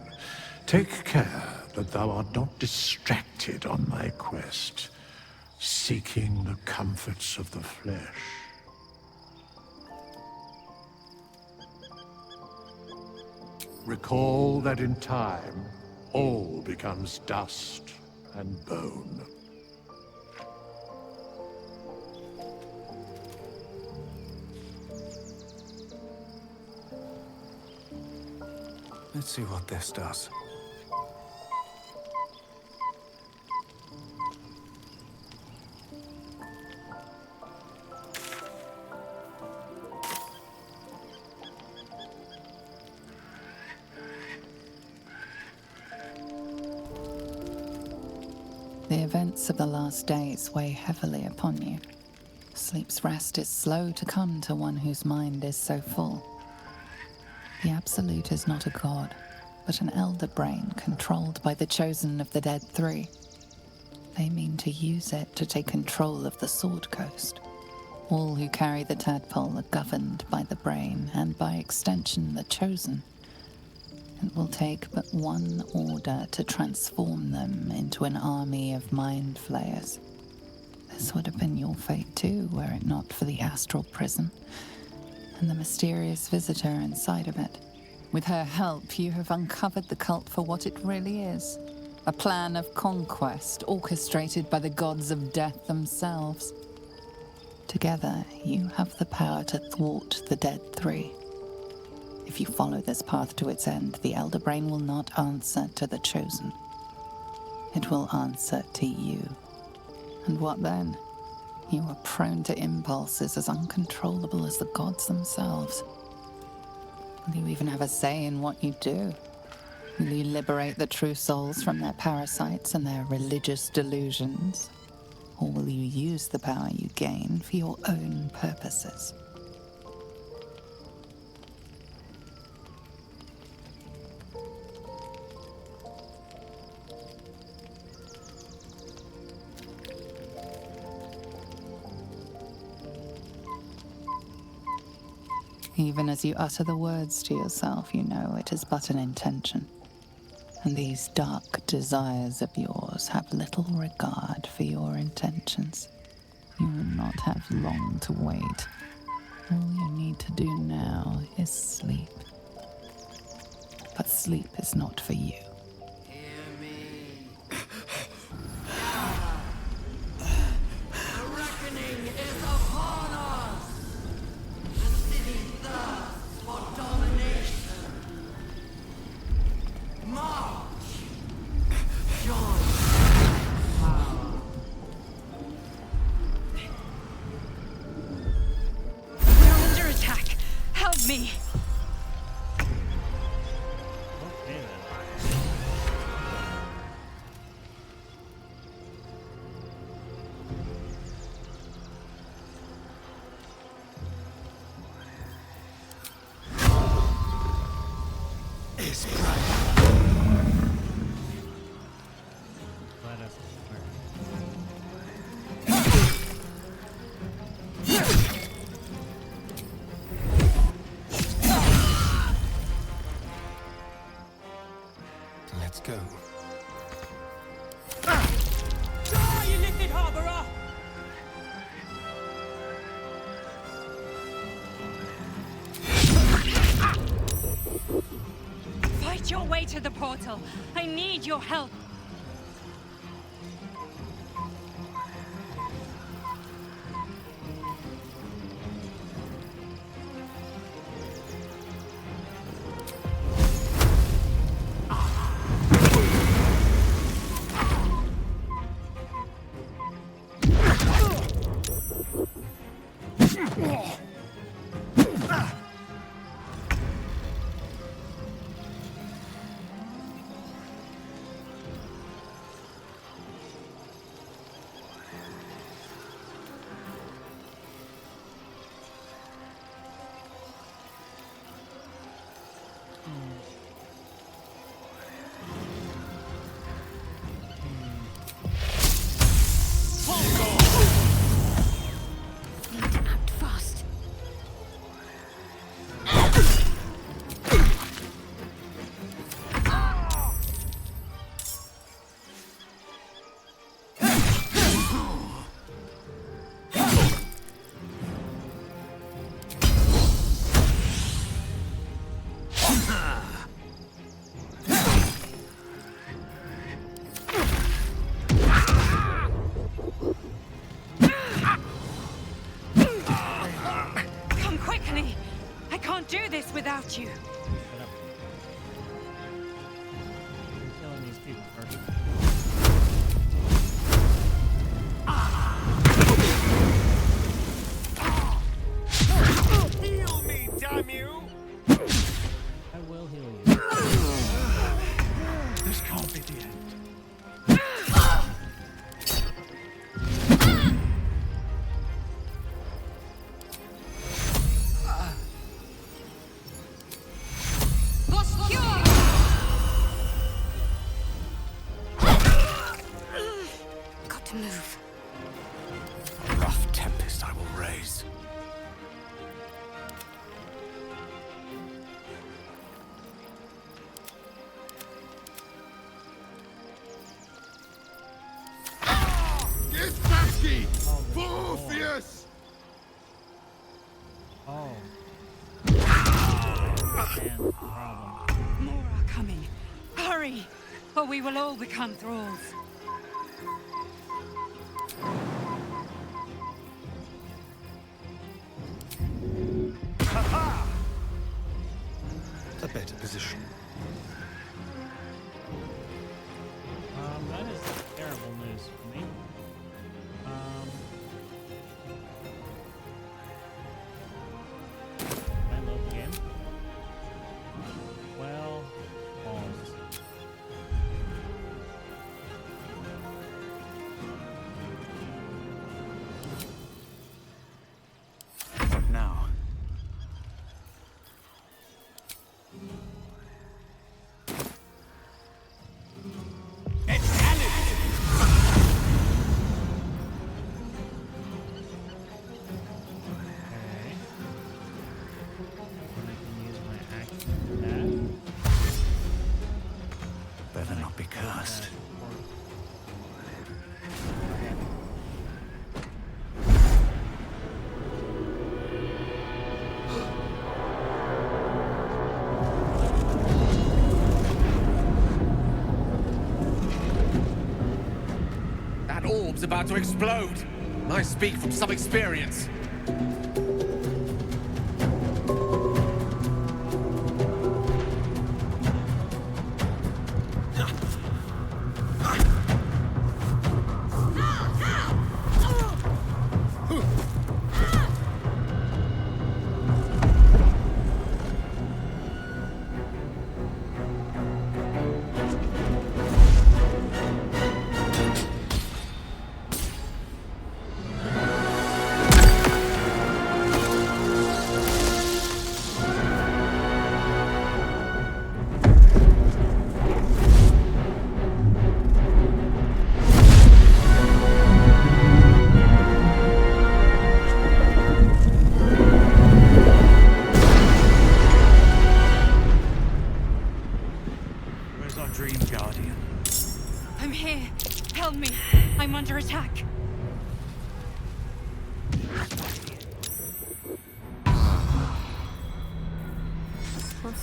Take care that thou art not distracted on thy quest, seeking the comforts of the flesh. Recall that in time, all becomes dust and bone. Let's see what this does. The events of the last days weigh heavily upon you. Sleep's rest is slow to come to one whose mind is so full. The Absolute is not a god, but an elder brain controlled by the chosen of the Dead Three. They mean to use it to take control of the Sword Coast. All who carry the tadpole are governed by the brain, and by extension the chosen. It will take but one order to transform them into an army of mind flayers. This would have been your fate too, were it not for the astral prison and the mysterious visitor inside of it. With her help, you have uncovered the cult for what it really is. A plan of conquest orchestrated by the gods of death themselves. Together, you have the power to thwart the Dead Three. If you follow this path to its end, the Elder Brain will not answer to the Chosen. It will answer to you. And what then? You are prone to impulses as uncontrollable as the gods themselves. Will you even have a say in what you do? Will you liberate the true souls from their parasites and their religious delusions? Or will you use the power you gain for your own purposes? Even as you utter the words to yourself, you know it is but an intention. And these dark desires of yours have little regard for your intentions. You will not have long to wait. All you need to do now is sleep. But sleep is not for you. The reckoning is upon us! The city thirsts me. Okay then. It's bright. Let us learn. Let's go. Die, you lifted harborer! Fight your way to the portal. I need your help. Act fast. Come quickly. I can't do this without you. Shut up. I'm killing these people first. Heal me, damn you! I will heal you. This can't be the end. Got to move. A rough tempest I will raise. Get back! Oh, Orpheus! oh. Man, problem. More are coming. Hurry, or we will all become thralls. Ha-ha! A better position. That is terrible news for me. I love the game. Well, almost. What now? Okay. And I can use my action for that. Better not be cursed. That orb's about to explode. I speak from some experience.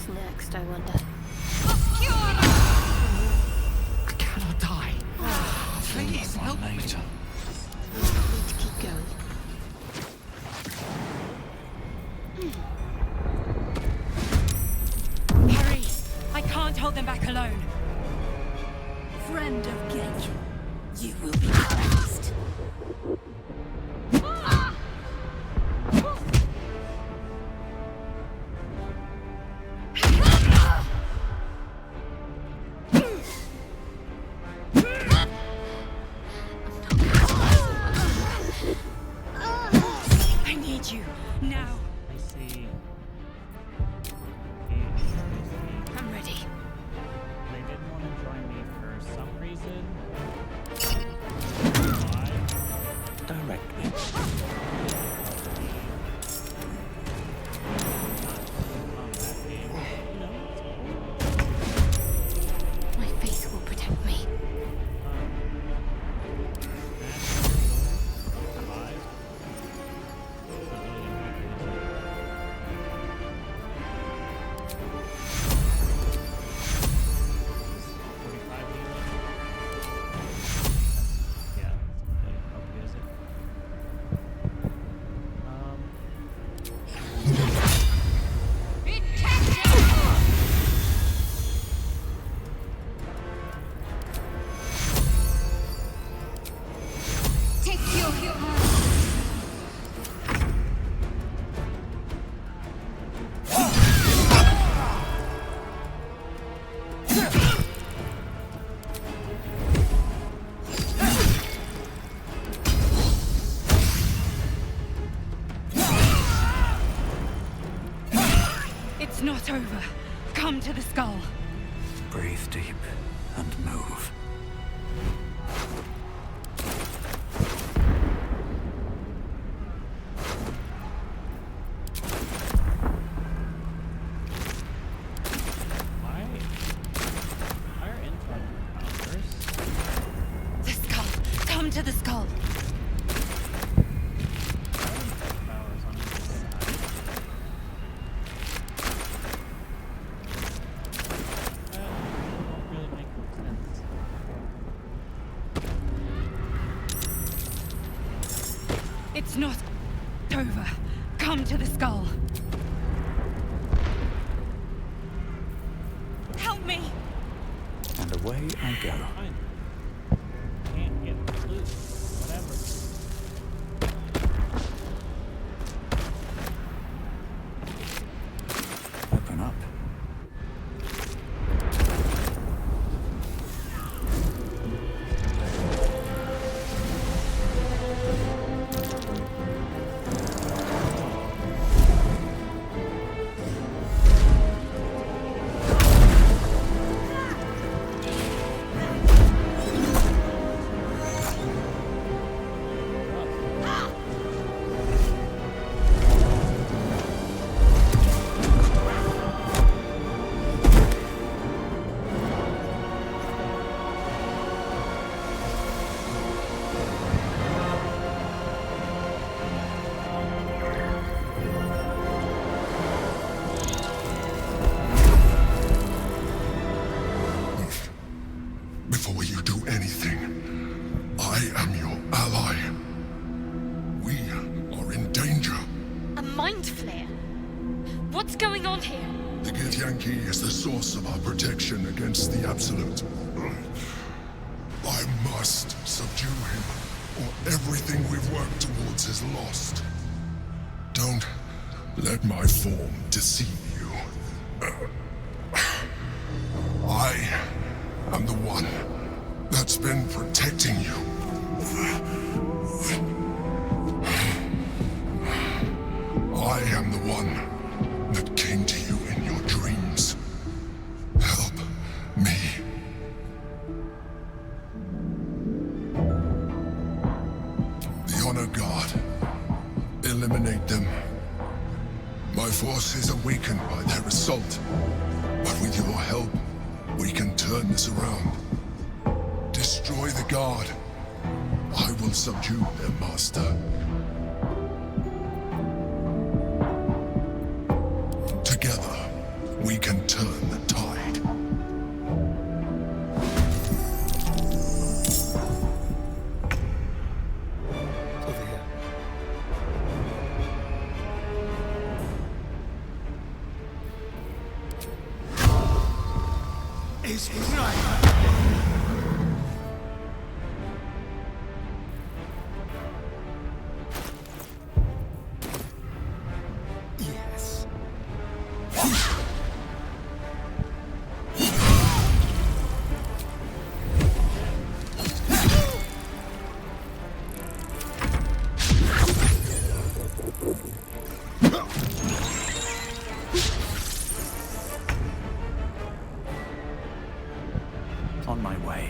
What's next, I wonder? I cannot die. Please help me. Need to keep going. Hurry! I can't hold them back alone. Friend of Gate, you will be last. I need you now. I see. I'm ready. They didn't want to join me for some reason. Why? Direct me. My faith will protect me. It's not over. Come to the skull. Breathe deep and move. Why are info powers? The skull. Come to the skull. Powers on either side. Won't really make sense. It's not over. Come to the skull. Help me. And away I go. Fine. Can't get loose. Whatever. Open up. Before you do anything, I am your ally. We are in danger. A mind flare? What's going on here? The Githyanki is the source of our protection against the Absolute. I must subdue him, or everything we've worked towards is lost. Don't let my form deceive you. I am the one that's been protecting you. I am the one that came to you in your dreams. Help me. The Honor Guard. Eliminate them. My forces are weakened by their assault, but with your help, we can turn this around. Destroy the Guard. I will subdue their master. Together, we can is right. Yes. On my way.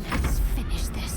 Let's finish this.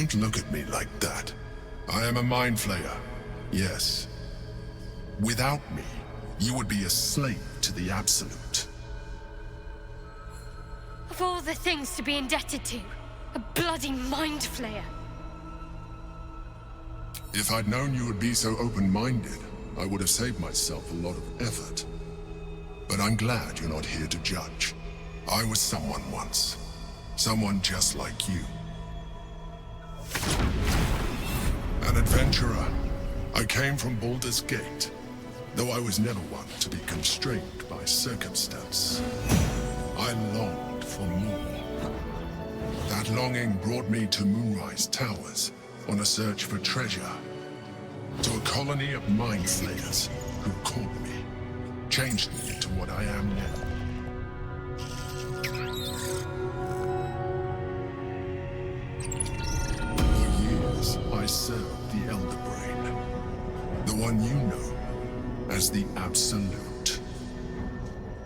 Don't look at me like that. I am a mind flayer, yes. Without me, you would be a slave to the Absolute. Of all the things to be indebted to, a bloody mind flayer. If I'd known you would be so open-minded, I would have saved myself a lot of effort. But I'm glad you're not here to judge. I was someone once. Someone just like you. An adventurer. I came from Baldur's Gate, though I was never one to be constrained by circumstance. I longed for more. That longing brought me to Moonrise Towers on a search for treasure. To a colony of mind flayers who caught me, changed me into what I am now. For years, I served the Elder Brain, the one you know as the Absolute.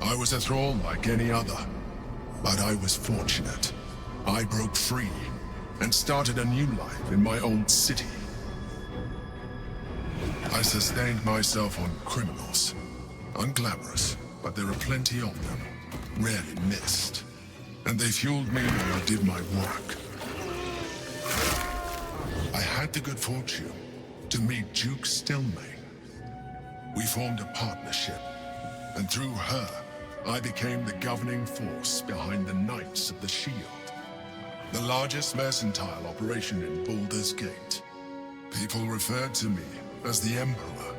I was a thrall like any other, but I was fortunate. I broke free and started a new life in my old city. I sustained myself on criminals. Unglamorous, but there are plenty of them, rarely missed. And they fueled me while I did my work. I had the good fortune to meet Duke Stelmane. We formed a partnership, and through her, I became the governing force behind the Knights of the Shield, the largest mercantile operation in Baldur's Gate. People referred to me as the Emperor.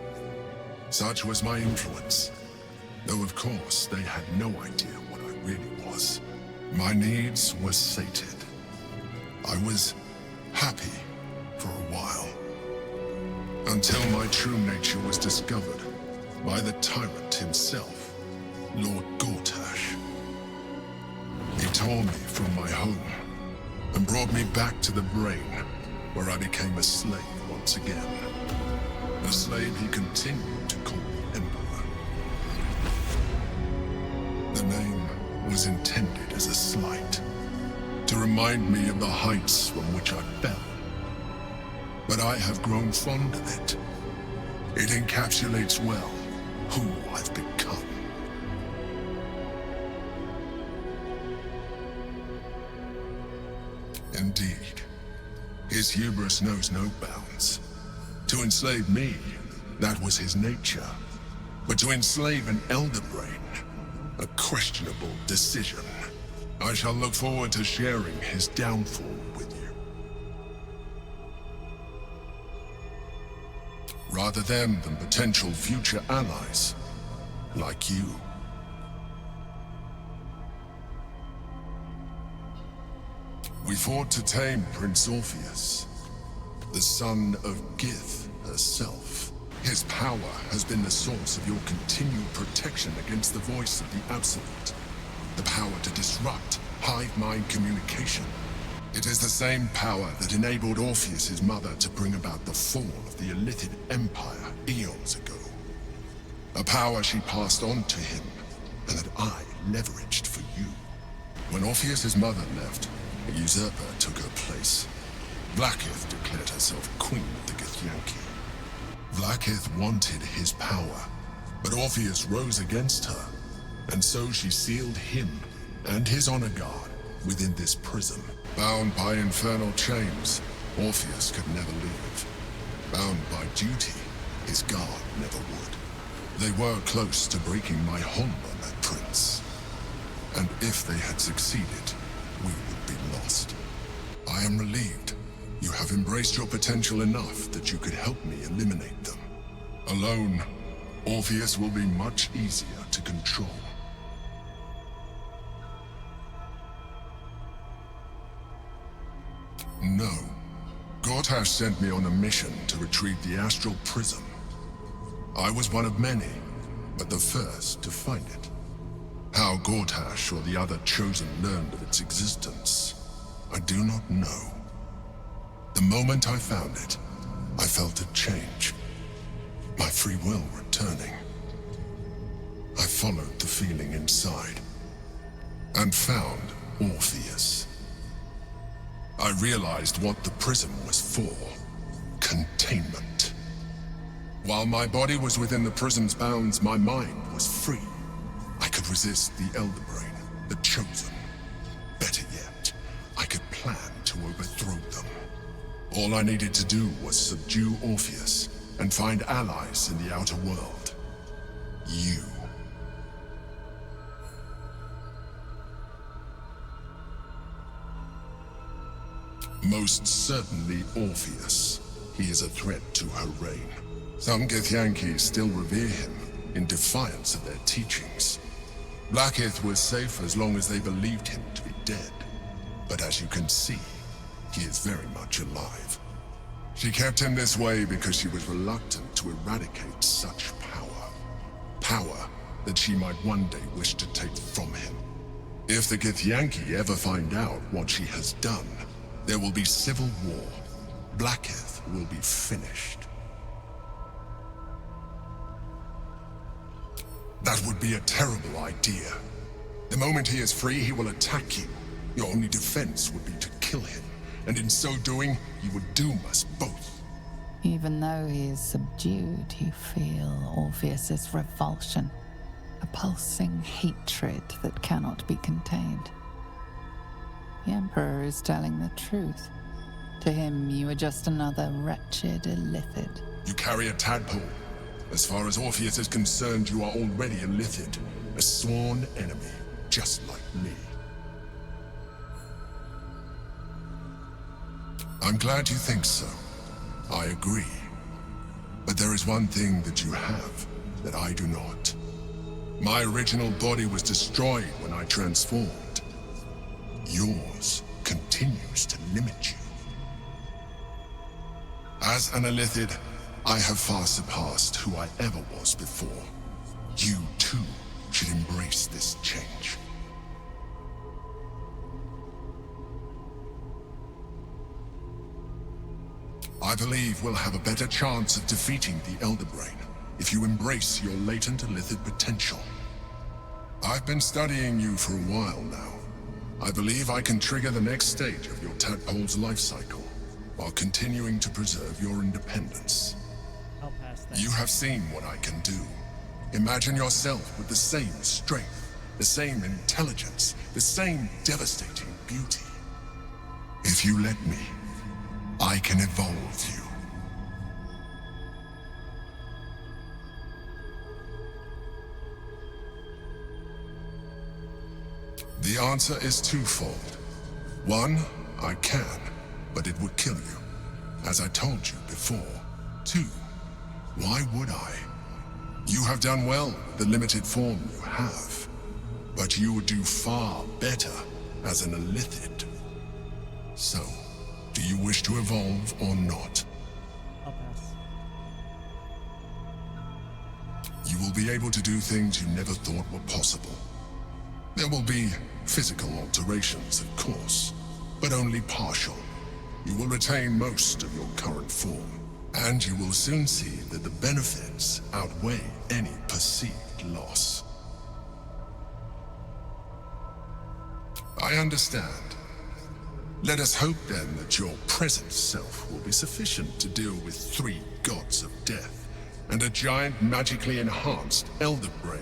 Such was my influence, though of course they had no idea what I really was. My needs were sated. I was happy for a while, until my true nature was discovered by the tyrant himself, Lord Gortash. He tore me from my home and brought me back to the Brain, where I became a slave once again. A slave he continued to call me Emperor. The name was intended as a slight, to remind me of the heights from which I fell. But I have grown fond of it. It encapsulates well who I've become. Indeed, his hubris knows no bounds. To enslave me, that was his nature. But to enslave an Elder Brain, a questionable decision. I shall look forward to sharing his downfall with you. Rather them than potential future allies, like you. We fought to tame Prince Orpheus, the son of Gith herself. His power has been the source of your continued protection against the voice of the Absolute. The power to disrupt hive mind communication. It is the same power that enabled Orpheus's mother to bring about the fall of the Illithid Empire eons ago. A power she passed on to him, and that I leveraged for you. When Orpheus's mother left, a usurper took her place. Blackith declared herself queen of the Githyanki. Blackith wanted his power, but Orpheus rose against her, and so she sealed him and his honor guard within this prison. Bound by infernal chains, Orpheus could never leave. Bound by duty, his guard never would. They were close to breaking my hold on that prince. And if they had succeeded, we would be lost. I am relieved. You have embraced your potential enough that you could help me eliminate them. Alone, Orpheus will be much easier to control. No. Gortash sent me on a mission to retrieve the Astral Prism. I was one of many, but the first to find it. How Gortash or the other Chosen learned of its existence, I do not know. The moment I found it, I felt a change. My free will returning. I followed the feeling inside, and found Orpheus. I realized what the prism was for. Containment. While my body was within the prism's bounds, my mind was free. I could resist the Elder Brain, the Chosen. Better yet, I could plan to overthrow them. All I needed to do was subdue Orpheus and find allies in the outer world. You. Most certainly Orpheus. He is a threat to her reign. Some Githyanki still revere him, in defiance of their teachings. Blackith was safe as long as they believed him to be dead. But as you can see, he is very much alive. She kept him this way because she was reluctant to eradicate such power. Power that she might one day wish to take from him. If the Githyanki ever find out what she has done, there will be civil war. Blackith will be finished. That would be a terrible idea. The moment he is free, he will attack you. Your only defense would be to kill him, and in so doing, you would doom us both. Even though he is subdued, you feel Orpheus's revulsion, a pulsing hatred that cannot be contained. The Emperor is telling the truth. To him, you are just another wretched illithid. You carry a tadpole. As far as Orpheus is concerned, you are already a Lithid, a sworn enemy, just like me. I'm glad you think so. I agree. But there is one thing that you have that I do not. My original body was destroyed when I transformed. Yours continues to limit you. As an illithid, I have far surpassed who I ever was before. You, too, should embrace this change. I believe we'll have a better chance of defeating the Elder Brain if you embrace your latent illithid potential. I've been studying you for a while now. I believe I can trigger the next stage of your tadpole's life cycle, while continuing to preserve your independence. You have seen what I can do. Imagine yourself with the same strength, the same intelligence, the same devastating beauty. If you let me, I can evolve you. The answer is twofold. One, I can, but it would kill you, as I told you before. Two, why would I? You have done well with the limited form you have, but you would do far better as an illithid. So, do you wish to evolve or not? I'll pass. You will be able to do things you never thought were possible. There will be physical alterations, of course, but only partial. You will retain most of your current form, and you will soon see that the benefits outweigh any perceived loss. I understand. Let us hope then that your present self will be sufficient to deal with 3 gods of death and a giant magically enhanced Elder Brain.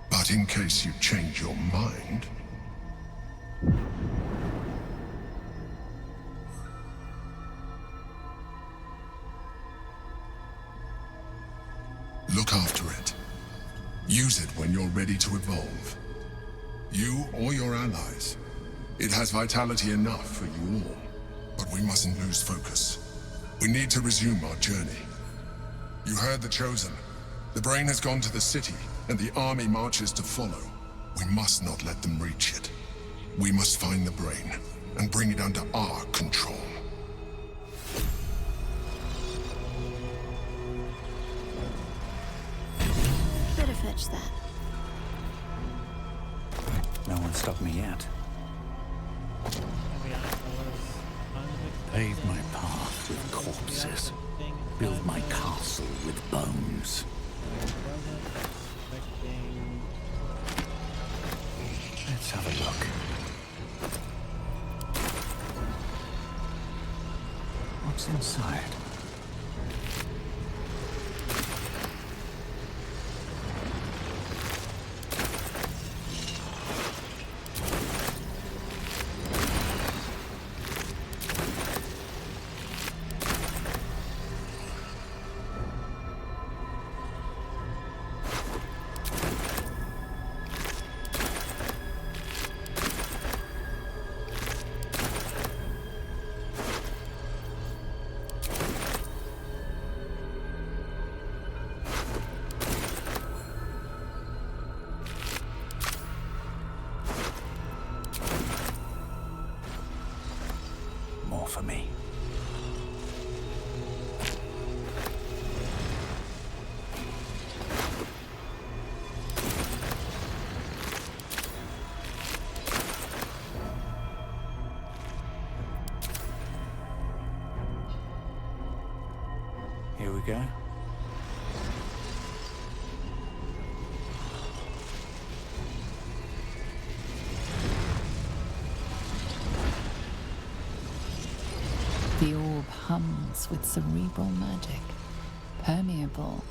But in case you change your mind... look after it. Use it when you're ready to evolve. You or your allies. It has vitality enough for you all. But we mustn't lose focus. We need to resume our journey. You heard the Chosen. The Brain has gone to the city, and the army marches to follow. We must not let them reach it. We must find the Brain, and bring it under our control. Better fetch that. No one stopped me yet. Pave my path with corpses. Build my castle with bones. Let's have a look. What's inside? More for me. Here we go. The orb hums with cerebral magic, permeable,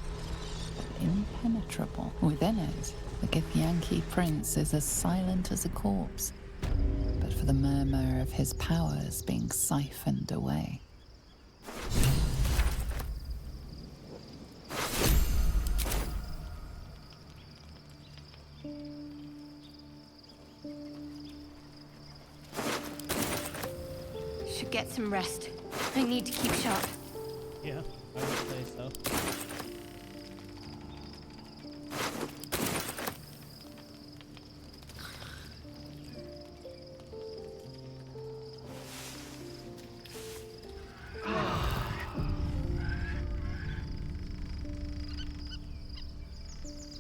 but impenetrable. Within it, the Githyanki prince is as silent as a corpse, but for the murmur of his powers being siphoned away. Should get some rest. I need to keep sharp. Yeah, I would say so.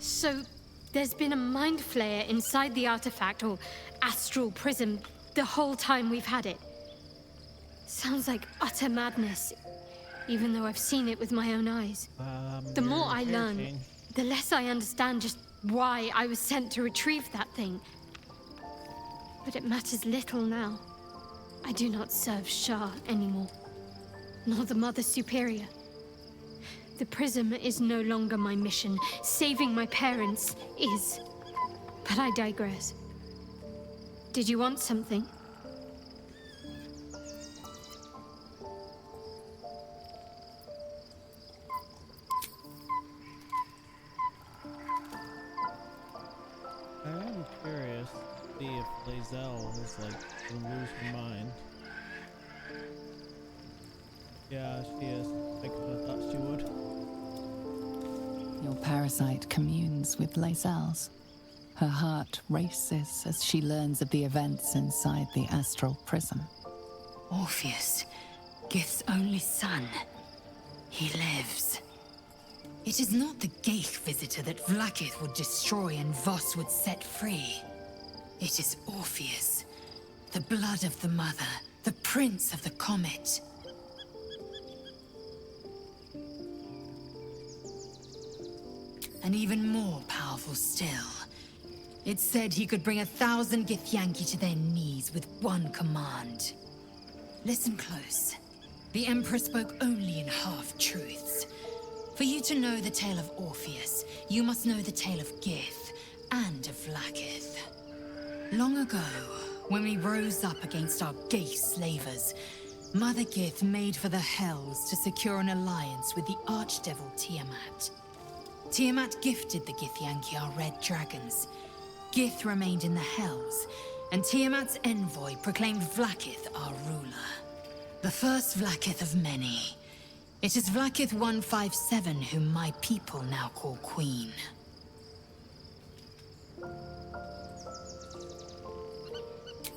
So, there's been a mind flayer inside the artifact, or astral prism, the whole time we've had it. Sounds like utter madness, even though I've seen it with my own eyes. The more I learn, the less I understand just why I was sent to retrieve that thing. But it matters little now. I do not serve Shah anymore, nor the Mother Superior. The prism is no longer my mission. Saving my parents is. But I digress. Did you want something? I am curious to see if Lae'zel is like gonna lose her mind. Yeah, she is. I kind of thought she would. Your parasite communes with Lae'zel's. Her heart races as she learns of the events inside the astral prism. Orpheus, Gith's only son. He lives. It is not the Geich visitor that Vlaakith would destroy and Voss would set free. It is Orpheus, the blood of the mother, the prince of the comet. And even more powerful still. It said he could bring 1,000 Githyanki to their knees with one command. Listen close. The Emperor spoke only in half-truths. For you to know the tale of Orpheus, you must know the tale of Gith and of Vlaakith. Long ago, when we rose up against our Geich slavers, Mother Gith made for the Hells to secure an alliance with the Archdevil Tiamat. Tiamat gifted the Githyanki our red dragons. Gith remained in the Hells, and Tiamat's envoy proclaimed Vlaakith our ruler. The first Vlaakith of many. It is Vlaakith 157 whom my people now call Queen.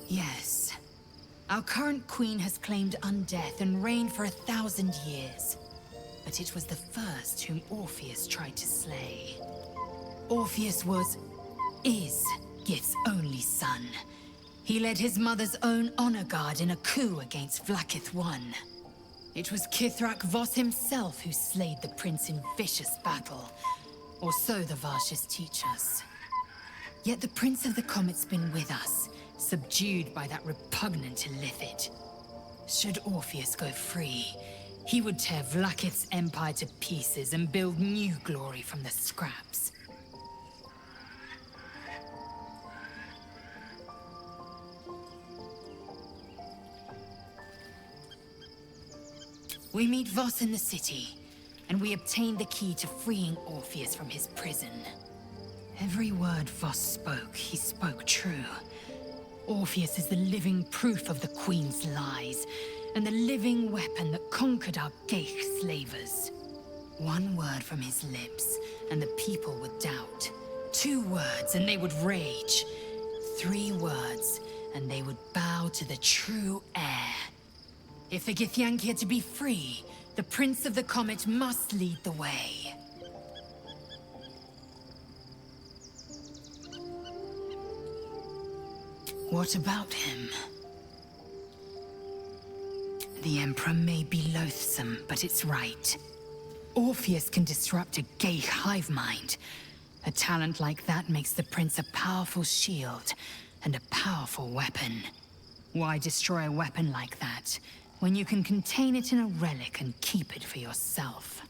Yes. Our current queen has claimed undeath and reigned for 1,000 years. But it was the first whom Orpheus tried to slay. Orpheus is Gith's only son. He led his mother's own honor guard in a coup against Vlaakith I. It was Kithrak Voss himself who slayed the prince in vicious battle, or so the Varshas teach us. Yet the Prince of the Comet's been with us, subdued by that repugnant Illithid. Should Orpheus go free, He would tear Vlaakith's empire to pieces and build new glory from the scraps. We meet Voss in the city, and we obtain the key to freeing Orpheus from his prison. Every word Voss spoke, he spoke true. Orpheus is the living proof of the Queen's lies, and the living weapon that conquered our Geich slavers. One word from his lips, and the people would doubt. 2 words, and they would rage. 3 words, and they would bow to the true heir. If the Githyanki are to be free, the Prince of the Comet must lead the way. What about him? The Emperor may be loathsome, but it's right. Orpheus can disrupt a Geich hive mind. A talent like that makes the Prince a powerful shield and a powerful weapon. Why destroy a weapon like that, when you can contain it in a relic and keep it for yourself?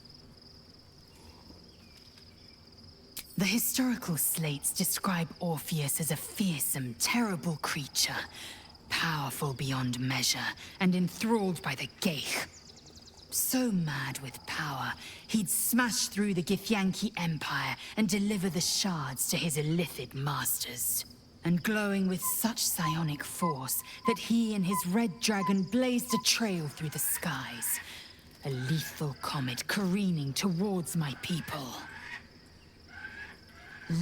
The historical slates describe Orpheus as a fearsome, terrible creature, powerful beyond measure, and enthralled by the Geich. So mad with power, he'd smash through the Githyanki Empire and deliver the shards to his Illithid masters. And glowing with such psionic force that he and his red dragon blazed a trail through the skies. A lethal comet careening towards my people.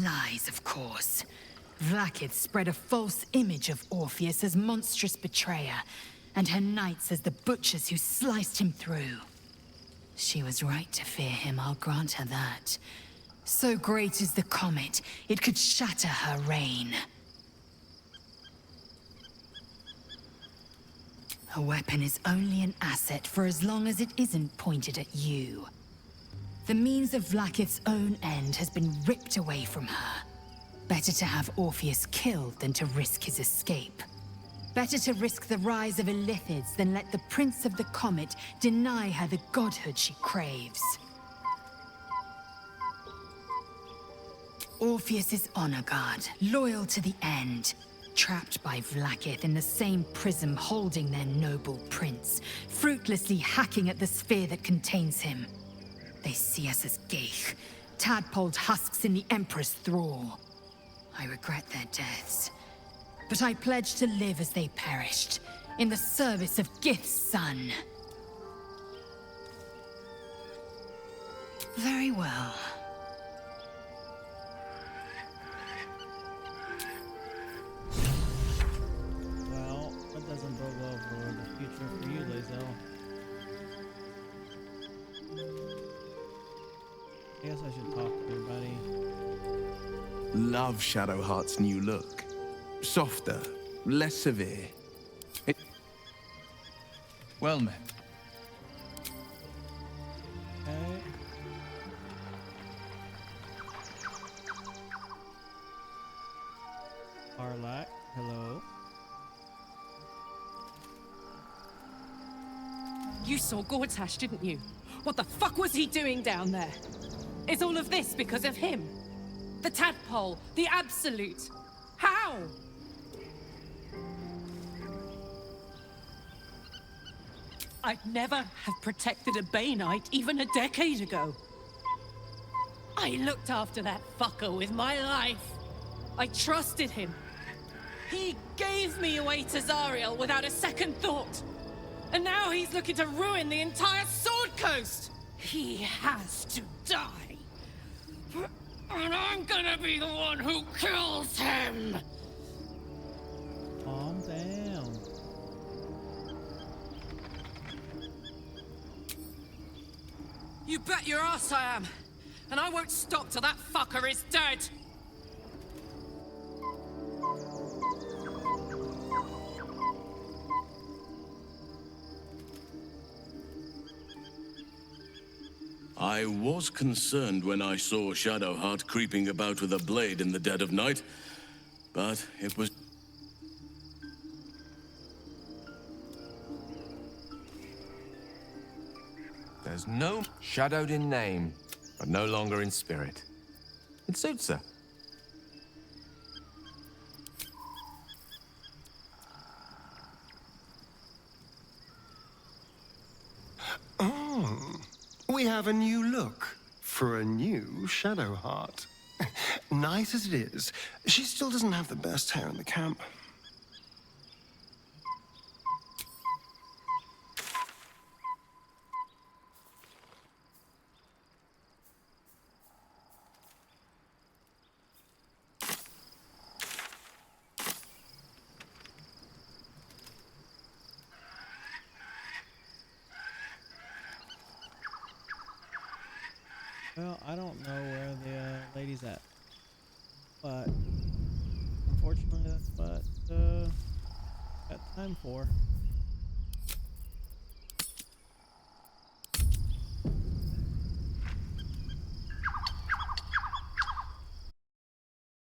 Lies, of course. Vlaakith spread a false image of Orpheus as monstrous betrayer, and her knights as the butchers who sliced him through. She was right to fear him, I'll grant her that. So great is the comet, it could shatter her reign. A weapon is only an asset for as long as it isn't pointed at you. The means of Vlaakith's own end has been ripped away from her. Better to have Orpheus killed than to risk his escape. Better to risk the rise of Illithids than let the Prince of the Comet deny her the godhood she craves. Orpheus is honor guard, loyal to the end. Trapped by Vlaakith in the same prism holding their noble prince, fruitlessly hacking at the sphere that contains him. They see us as Geich, tadpoled husks in the Emperor's thrall. I regret their deaths, but I pledge to live as they perished, in the service of Gith's son. Very well. Well, that doesn't bode well for the future for you, Lae'zel. I guess I should talk to everybody. Love Shadowheart's new look. Softer, less severe. Well met. Okay. Arlak, hello. You saw Gortash, didn't you? What the fuck was he doing down there? Is all of this because of him? The tadpole, the absolute. How? I'd never have protected a Bay Knight even a decade ago. I looked after that fucker with my life. I trusted him. He gave me away to Zariel without a second thought. And now he's looking to ruin the entire Sword Coast! He has to die. And I'm gonna be the one who kills him! Calm down. You bet your ass I am! And I won't stop till that fucker is dead! I was concerned when I saw Shadowheart creeping about with a blade in the dead of night, but it was... There's no shadowed in name, but no longer in spirit. It suits her. Oh, we have a new look for a new Shadow Heart. Nice as it is, she still doesn't have the best hair in the camp. Well, I don't know where the lady's at, but unfortunately that's what got time for.